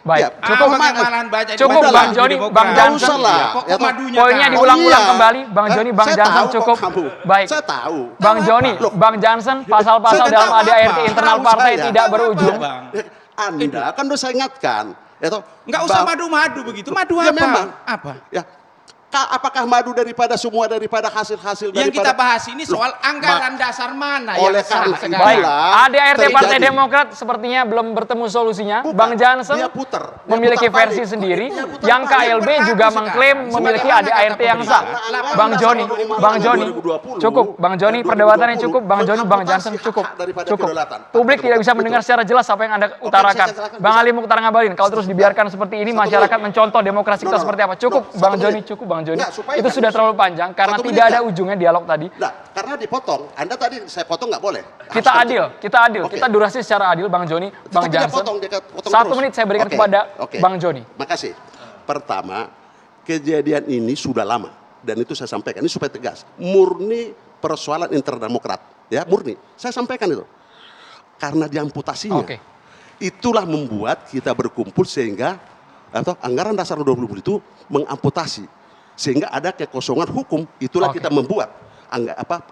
S5: Baik,
S8: Cukup malahan baca
S5: cukup
S8: di
S5: Bang Joni, Bang Jansen.
S7: usah lah.
S8: Kok
S7: Ya toh?
S8: madunya
S5: Poinnya
S8: kan?
S5: diulang-ulang
S7: iya.
S5: kembali, Bang Joni, Bang
S7: Saya
S5: Jansen
S7: tahu kok
S5: cukup.
S7: kamu.
S5: Baik,
S7: Saya tahu.
S5: Bang Joni,
S8: Loh.
S5: Bang Jansen, pasal-pasal
S7: Saya
S5: dalam
S7: tahu
S5: ADART
S7: apa?
S5: internal
S7: Tahu
S5: partai
S7: saya.
S5: tidak berujung.
S8: Bang.
S7: Anda kan udah saya ingatkan, ya toh?
S8: Enggak usah madu-madu begitu. Madu
S7: Ya
S8: apa?
S7: memang.
S8: Apa?
S7: Ya. Apakah madu daripada semua daripada hasil-hasil
S8: Yang
S7: daripada
S8: kita bahas ini soal anggaran dasar mana
S7: oleh
S8: yang sah
S7: karena
S8: sekarang.
S5: Baik,
S7: Itulah
S5: ADART Partai
S7: terjadi.
S5: Demokrat sepertinya belum bertemu solusinya.
S7: Bukan,
S5: Bang Jansen
S7: dia puter. Dia
S5: memiliki
S7: putar
S5: versi
S7: balik.
S5: sendiri,
S7: Dia putar
S5: yang
S7: balik.
S5: KLB
S8: Berlaku
S5: juga
S8: sekarang.
S5: mengklaim memiliki
S8: Sebagaimana
S5: ADART
S8: kata
S5: yang sah.
S8: pemerintah.
S5: Bang Joni, Bang Joni,
S7: 2020,
S5: cukup. Bang Joni,
S7: dan
S5: perdebatannya
S7: 2020,
S5: cukup. Bang Joni, Bang Jansen,
S7: mengamputasi
S5: cukup.
S7: hak daripada
S5: Cukup.
S7: kedaulatan.
S5: Publik tidak bisa
S7: Betul.
S5: mendengar secara jelas apa yang Anda utarakan.
S7: saya silakan.
S5: Bang Ali Mukhtar Ngabalin, kalau terus dibiarkan seperti ini,
S7: Satu
S5: masyarakat
S7: menit.
S5: mencontoh demokrasi kita
S7: No, no.
S5: seperti apa. Cukup,
S7: No,
S5: Bang
S7: satu
S5: Joni,
S7: menit.
S5: cukup, Bang Joni.
S7: Nggak, supaya
S5: Itu
S7: kan
S5: sudah
S7: bisa.
S5: terlalu panjang karena
S7: 1 menit,
S5: tidak ada
S7: Kak.
S5: ujungnya dialog tadi.
S7: Nah, karena dipotong. Anda tadi saya potong nggak boleh.
S5: Kita
S7: Harus
S5: adil,
S7: Oke.
S5: kita durasi secara adil, Bang Joni, Bang
S7: Tapi dia
S5: Jansen.
S7: potong, dia potong
S5: 1
S7: terus.
S5: menit saya berikan
S7: Oke,
S5: kepada
S7: oke.
S5: Bang Joni.
S7: Makasih. Pertama, kejadian ini sudah lama dan itu saya sampaikan ini supaya tegas. Murni persoalan interdemokrat, ya murni. Saya sampaikan itu. Karena diamputasinya.
S5: Oke.
S7: Itulah membuat kita berkumpul sehingga atau anggaran dasar 2020 itu mengamputasi sehingga ada kekosongan hukum. Itulah
S5: Oke.
S7: kita membuat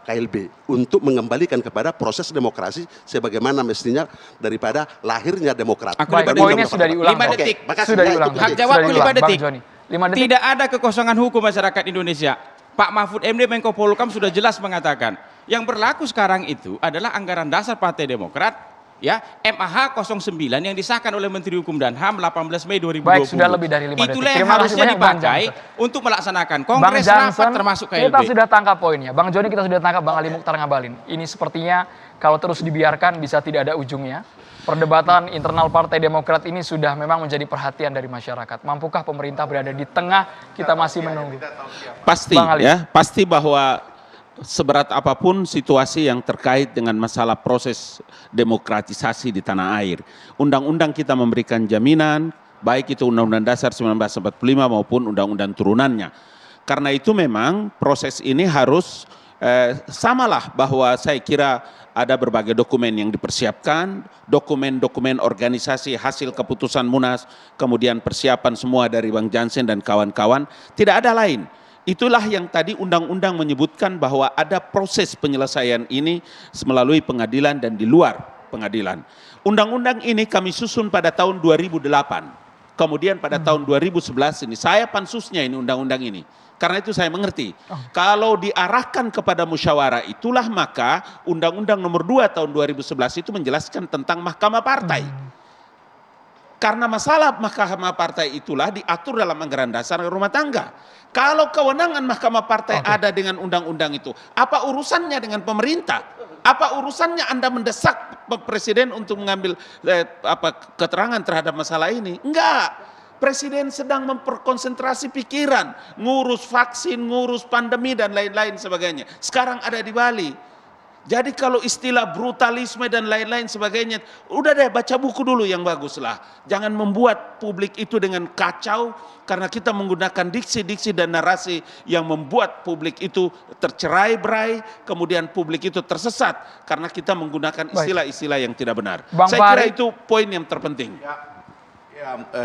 S7: KLB untuk mengembalikan kepada proses demokrasi sebagaimana mestinya daripada lahirnya demokrat.
S8: Aku
S5: Baik,
S8: lima
S5: poinnya
S8: detik.
S5: sudah diulang.
S8: 5
S5: Oke,
S8: detik.
S7: makasih.
S5: Sudah
S7: Ya, itu
S5: diulang.
S7: penting.
S8: Hak jawabku
S5: Sudah
S8: 5
S5: diulang,
S8: detik.
S5: Bang Joni. 5 detik.
S8: Tidak ada kekosongan hukum masyarakat Indonesia. Pak Mahfud MD Menko Polhukam sudah jelas mengatakan yang berlaku sekarang itu adalah anggaran dasar Partai Demokrat ya MAH 09 yang disahkan oleh Menteri Hukum dan HAM 18 Mei 2020.
S5: Baik, sudah lebih dari 5 detik.
S8: Itulah yang
S5: Terima kasih
S8: harusnya
S5: banyak, Bang
S8: dipakai
S5: Jansen.
S8: untuk melaksanakan
S5: Bang
S8: kongres
S5: Jansen,
S8: rapat termasuk KLB.
S5: kita sudah tangkap poinnya. Bang Joni kita sudah tangkap, Bang Ali Mukhtar Ngabalin. Ini sepertinya kalau terus dibiarkan bisa tidak ada ujungnya. Perdebatan internal Partai Demokrat ini sudah memang menjadi perhatian dari masyarakat. Mampukah pemerintah berada di tengah? Kita masih menunggu.
S10: Pasti
S5: Bang Ali.
S10: ya, pasti bahwa seberat apapun situasi yang terkait dengan masalah proses demokratisasi di tanah air, undang-undang kita memberikan jaminan, baik itu Undang-Undang Dasar 1945 maupun undang-undang turunannya. Karena itu memang proses ini harus samalah bahwa saya kira ada berbagai dokumen yang dipersiapkan, dokumen-dokumen organisasi hasil keputusan Munas, kemudian persiapan semua dari Bang Jansen dan kawan-kawan, tidak ada lain. Itulah yang tadi undang-undang menyebutkan bahwa ada proses penyelesaian ini melalui pengadilan dan di luar pengadilan. Undang-undang ini kami susun pada tahun 2008. Kemudian pada tahun 2011 ini saya pansusnya ini undang-undang ini. Karena itu saya mengerti. Kalau diarahkan kepada musyawarah itulah maka Undang-Undang Nomor 2 tahun 2011 itu menjelaskan tentang Mahkamah Partai. Karena masalah Mahkamah Partai itulah diatur dalam anggaran dasar rumah tangga. Kalau kewenangan Mahkamah Partai ada dengan undang-undang itu, apa urusannya dengan pemerintah? Apa urusannya Anda mendesak Presiden untuk mengambil keterangan terhadap masalah ini? Enggak. Presiden sedang memperkonsentrasi pikiran, ngurus vaksin, ngurus pandemi dan lain-lain sebagainya. Sekarang ada di Bali. Jadi kalau istilah brutalisme dan lain-lain sebagainya, udah deh baca buku dulu yang bagus lah. Jangan membuat publik itu dengan kacau, karena kita menggunakan diksi-diksi dan narasi yang membuat publik itu tercerai-berai, kemudian publik itu tersesat karena kita menggunakan istilah-istilah yang tidak benar. Saya kira itu poin yang terpenting.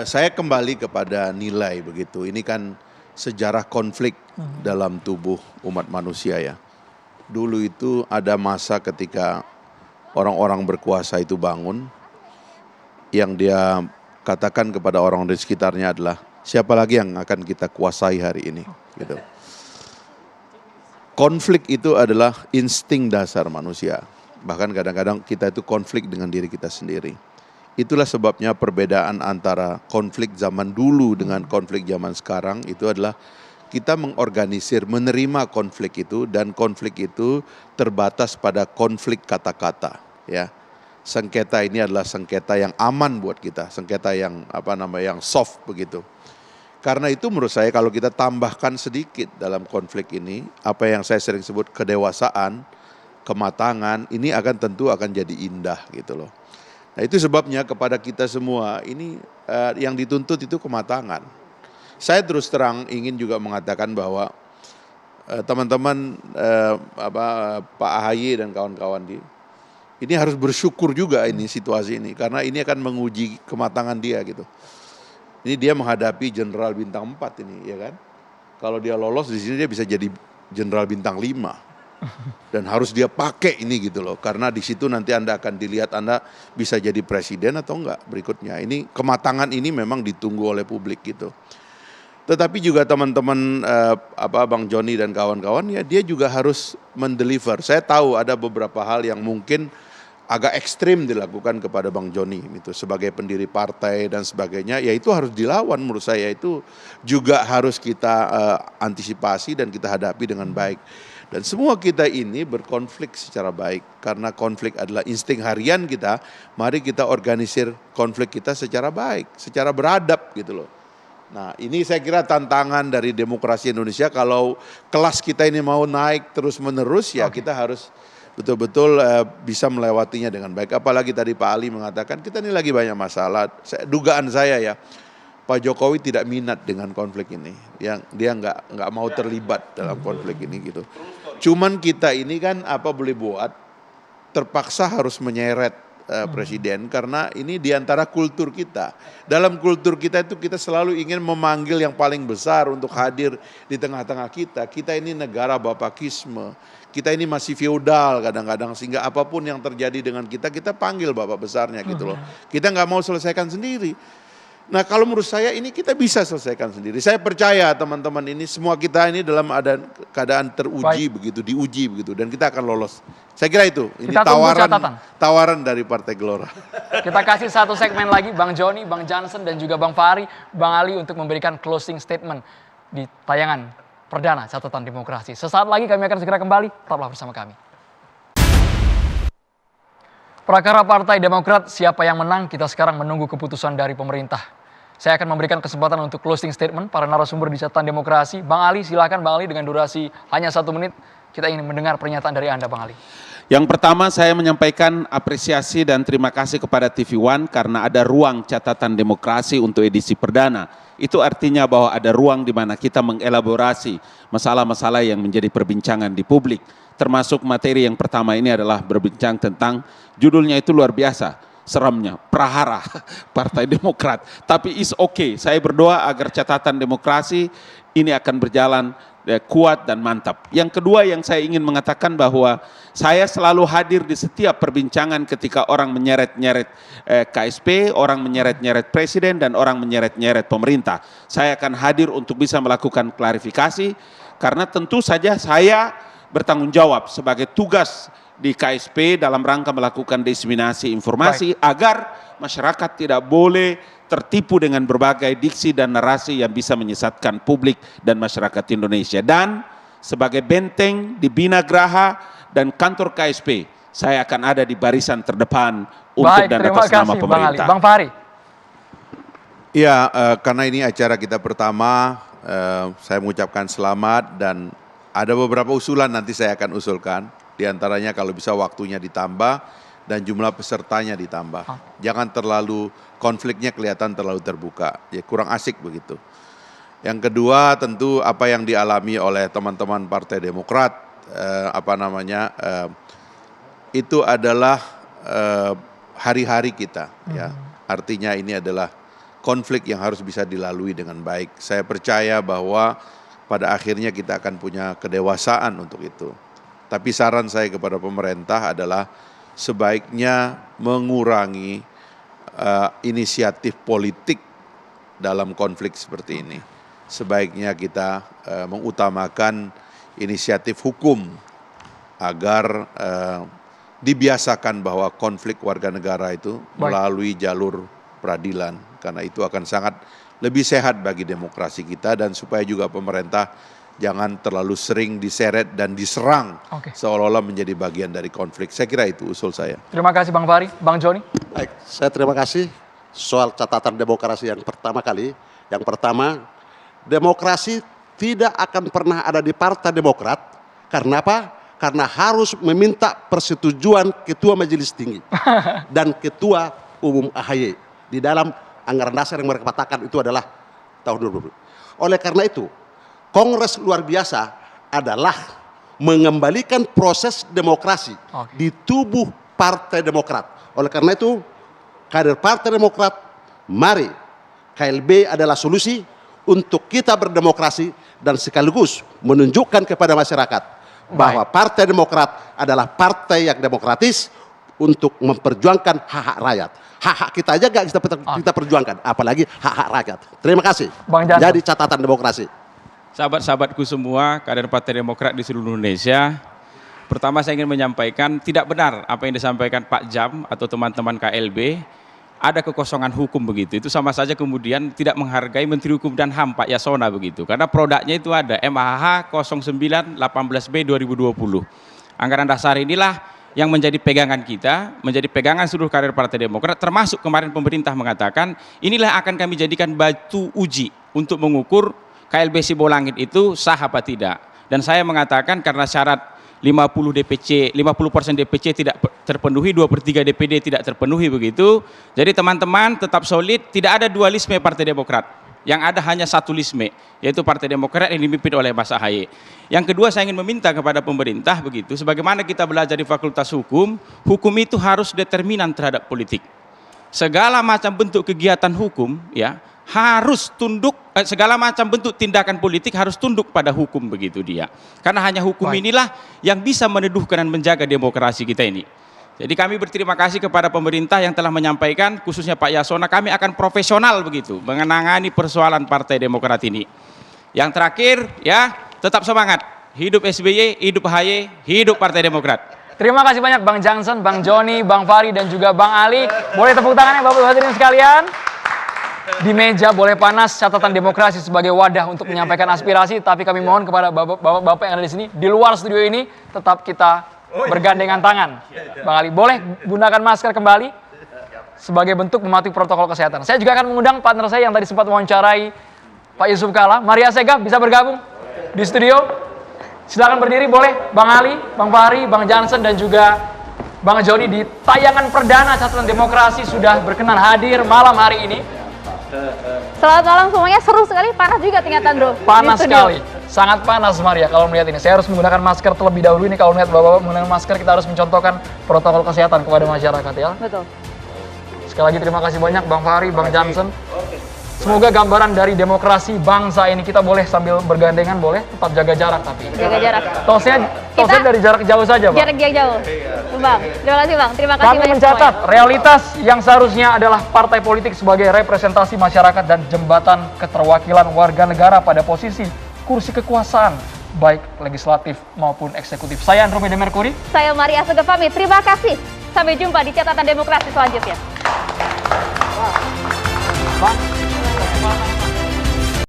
S11: Saya kembali kepada nilai begitu. Ini kan sejarah konflik dalam tubuh umat manusia ya. Dulu itu ada masa ketika orang-orang berkuasa itu bangun, yang dia katakan kepada orang di sekitarnya adalah, siapa lagi yang akan kita kuasai hari ini? Gitu. Konflik itu adalah insting dasar manusia. Bahkan kadang-kadang kita itu konflik dengan diri kita sendiri. Itulah sebabnya perbedaan antara konflik zaman dulu dengan konflik zaman sekarang itu adalah kita mengorganisir, menerima konflik itu, dan konflik itu terbatas pada konflik kata-kata. Ya, sengketa ini adalah sengketa yang aman buat kita, sengketa yang yang soft begitu. Karena itu menurut saya kalau kita tambahkan sedikit dalam konflik ini, apa yang saya sering sebut kedewasaan, kematangan, ini tentu akan jadi indah gitu loh. Nah itu sebabnya kepada kita semua ini yang dituntut itu kematangan. Saya terus terang ingin juga mengatakan bahwa teman-teman Pak AHY dan kawan-kawan ini harus bersyukur juga ini situasi ini, karena ini akan menguji kematangan dia gitu. Ini dia menghadapi jenderal bintang 4 ini, ya kan? Kalau dia lolos di sini dia bisa jadi jenderal bintang 5. Dan harus dia pakai ini gitu loh, karena di situ nanti Anda akan dilihat Anda bisa jadi presiden atau enggak berikutnya. Ini kematangan ini memang ditunggu oleh publik gitu. Tetapi juga teman-teman Bang Joni dan kawan-kawan ya, dia juga harus mendeliver. Saya tahu ada beberapa hal yang mungkin agak ekstrim dilakukan kepada Bang Joni itu sebagai pendiri partai dan sebagainya, ya itu harus dilawan. Menurut saya itu juga harus kita antisipasi dan kita hadapi dengan baik. Dan semua kita ini berkonflik secara baik, karena konflik adalah insting harian kita. Mari kita organisir konflik kita secara baik, secara beradab gitu loh. Nah ini saya kira tantangan dari demokrasi Indonesia. Kalau kelas kita ini mau naik terus menerus ya kita harus betul-betul bisa melewatinya dengan baik. Apalagi tadi Pak Ali mengatakan kita ini lagi banyak masalah. Dugaan saya ya, Pak Jokowi tidak minat dengan konflik ini. Dia nggak mau terlibat dalam konflik ini gitu. Cuman kita ini kan boleh buat, terpaksa harus menyeret presiden, karena ini diantara kultur kita. Dalam kultur kita itu kita selalu ingin memanggil yang paling besar untuk hadir di tengah-tengah kita. Kita ini negara bapakisme, kita ini masih feodal kadang-kadang, sehingga apapun yang terjadi dengan kita panggil bapak besarnya gitu loh. Kita nggak mau selesaikan sendiri. Nah kalau menurut saya ini kita bisa selesaikan sendiri. Saya percaya teman-teman ini semua kita ini dalam keadaan teruji begitu, diuji begitu, dan kita akan lolos. Saya kira itu. Ini tawaran dari Partai Gelora.
S5: Kita kasih satu segmen lagi, Bang Joni, Bang Johnson, dan juga Bang Fahri, Bang Ali untuk memberikan closing statement di tayangan perdana Catatan Demokrasi. Sesaat lagi kami akan segera kembali. Tetaplah bersama kami. Prakara Partai Demokrat, siapa yang menang? Kita sekarang menunggu keputusan dari pemerintah. Saya akan memberikan kesempatan untuk closing statement para narasumber di Catatan Demokrasi. Bang Ali, silakan Bang Ali dengan durasi hanya 1 menit. Kita ingin mendengar pernyataan dari Anda, Bang Ali.
S10: Yang pertama saya menyampaikan apresiasi dan terima kasih kepada TV One karena ada ruang Catatan Demokrasi untuk edisi perdana. Itu artinya bahwa ada ruang di mana kita mengelaborasi masalah-masalah yang menjadi perbincangan di publik. Termasuk materi yang pertama ini adalah berbincang tentang, judulnya itu luar biasa, seremnya, prahara Partai Demokrat. Tapi is okay, saya berdoa agar Catatan Demokrasi ini akan berjalan kuat dan mantap. Yang kedua yang saya ingin mengatakan bahwa saya selalu hadir di setiap perbincangan ketika orang menyeret-nyeret KSP, orang menyeret-nyeret presiden, dan orang menyeret-nyeret pemerintah. Saya akan hadir untuk bisa melakukan klarifikasi, karena tentu saja saya bertanggung jawab sebagai tugas di KSP dalam rangka melakukan diseminasi informasi agar masyarakat tidak boleh tertipu dengan berbagai diksi dan narasi yang bisa menyesatkan publik dan masyarakat Indonesia. Dan sebagai benteng di Bina Graha dan kantor KSP, saya akan ada di barisan terdepan untuk dan atas nama
S5: Bang Ali.
S10: pemerintah.
S5: Bang Fahri.
S11: Ya, karena ini acara kita pertama, saya mengucapkan selamat dan ada beberapa usulan nanti saya akan usulkan. Di antaranya kalau bisa waktunya ditambah dan jumlah pesertanya ditambah. Jangan terlalu konfliknya kelihatan terlalu terbuka, ya kurang asik begitu. Yang kedua tentu apa yang dialami oleh teman-teman Partai Demokrat, itu adalah hari-hari kita, ya. Artinya ini adalah konflik yang harus bisa dilalui dengan baik. Saya percaya bahwa pada akhirnya kita akan punya kedewasaan untuk itu. Tapi saran saya kepada pemerintah adalah sebaiknya mengurangi inisiatif politik dalam konflik seperti ini. Sebaiknya kita mengutamakan inisiatif hukum agar dibiasakan bahwa konflik warga negara itu melalui jalur peradilan. Karena itu akan sangat lebih sehat bagi demokrasi kita dan supaya juga pemerintah jangan terlalu sering diseret dan diserang seolah-olah menjadi bagian dari konflik. Saya kira itu usul saya.
S5: Terima kasih Bang Fahri. Bang Joni.
S7: Baik, saya terima kasih soal catatan demokrasi yang pertama kali. Yang pertama, demokrasi tidak akan pernah ada di Partai Demokrat. Karena apa? Karena harus meminta persetujuan Ketua Majelis Tinggi dan Ketua Umum AHY. Di dalam anggaran dasar yang mereka katakan itu adalah tahun 2020. Oleh karena itu, Kongres luar biasa adalah mengembalikan proses demokrasi di tubuh Partai Demokrat. Oleh karena itu, kader Partai Demokrat, mari KLB adalah solusi untuk kita berdemokrasi dan sekaligus menunjukkan kepada masyarakat bahwa Partai Demokrat adalah partai yang demokratis untuk memperjuangkan hak-hak rakyat. Hak-hak kita aja gak kita perjuangkan, apalagi hak-hak rakyat. Terima kasih. Jadi catatan demokrasi.
S8: Sahabat-sahabatku semua, kader Partai Demokrat di seluruh Indonesia, pertama saya ingin menyampaikan tidak benar apa yang disampaikan Pak Jam atau teman-teman KLB, ada kekosongan hukum begitu. Itu sama saja kemudian tidak menghargai Menteri Hukum dan HAM Pak Yasona begitu. Karena produknya itu ada MHH 0918B 2020. Anggaran dasar inilah yang menjadi pegangan kita, menjadi pegangan seluruh kader Partai Demokrat, termasuk kemarin pemerintah mengatakan inilah akan kami jadikan batu uji untuk mengukur KLB Sibolangit itu sah apa tidak. Dan saya mengatakan karena syarat 50% DPC tidak terpenuhi, 2/3 DPD tidak terpenuhi begitu. Jadi teman-teman tetap solid, tidak ada dualisme Partai Demokrat. Yang ada hanya satu lisme, yaitu Partai Demokrat yang dipimpin oleh Mas AHY. Yang kedua saya ingin meminta kepada pemerintah begitu, sebagaimana kita belajar di Fakultas Hukum, hukum itu harus determinan terhadap politik. Segala macam bentuk kegiatan hukum, ya, harus tunduk, segala macam bentuk tindakan politik harus tunduk pada hukum begitu dia. Karena hanya hukum inilah yang bisa meneduhkan dan menjaga demokrasi kita ini. Jadi kami berterima kasih kepada pemerintah yang telah menyampaikan, khususnya Pak Yasona, kami akan profesional begitu menangani persoalan Partai Demokrat ini. Yang terakhir, ya, tetap semangat. Hidup SBY, hidup AHY, hidup Partai Demokrat.
S5: Terima kasih banyak Bang Johnson, Bang Joni, Bang Fahri, dan juga Bang Ali. Boleh tepuk tangannya Bapak hadirin sekalian. Di meja boleh panas catatan demokrasi sebagai wadah untuk menyampaikan aspirasi, tapi kami mohon kepada bapak-bapak yang ada di sini, di luar studio ini, tetap kita bergandengan tangan. Bang Ali, boleh gunakan masker kembali sebagai bentuk mematuhi protokol kesehatan. Saya juga akan mengundang partner saya yang tadi sempat mewawancarai Pak Yusuf Kala, Maria Segaf, bisa bergabung di studio. Silakan berdiri, boleh Bang Ali, Bang Fahri, Bang Johnson, dan juga Bang Joni di tayangan perdana catatan demokrasi sudah berkenan hadir malam hari ini.
S6: Selamat malam semuanya, seru sekali, panas juga ternyata bro.
S5: Panas sekali, sangat panas Maria kalau melihat ini. Saya harus menggunakan masker terlebih dahulu ini, kalau melihat bapak-bapak menggunakan masker kita harus mencontohkan protokol kesehatan kepada masyarakat ya.
S6: Betul.
S5: Sekali lagi terima kasih banyak Bang Fahri, Bang Johnson. Semoga gambaran dari demokrasi bangsa ini kita boleh sambil bergandengan, boleh tetap jaga jarak tapi.
S6: Jaga jarak.
S5: Tosnya dari jarak jauh saja Bang.
S6: Jarak jauh. Bang, terima kasih Bang. Terima kasih
S5: Kami
S6: banyak
S5: mencatat
S6: semuanya.
S5: realitas yang seharusnya adalah partai politik sebagai representasi masyarakat dan jembatan keterwakilan warga negara pada posisi kursi kekuasaan baik legislatif maupun eksekutif. Saya Andromeda Mercury.
S6: Saya Maria Segaf pamit. Terima kasih. Sampai jumpa di catatan demokrasi selanjutnya.
S5: Bang.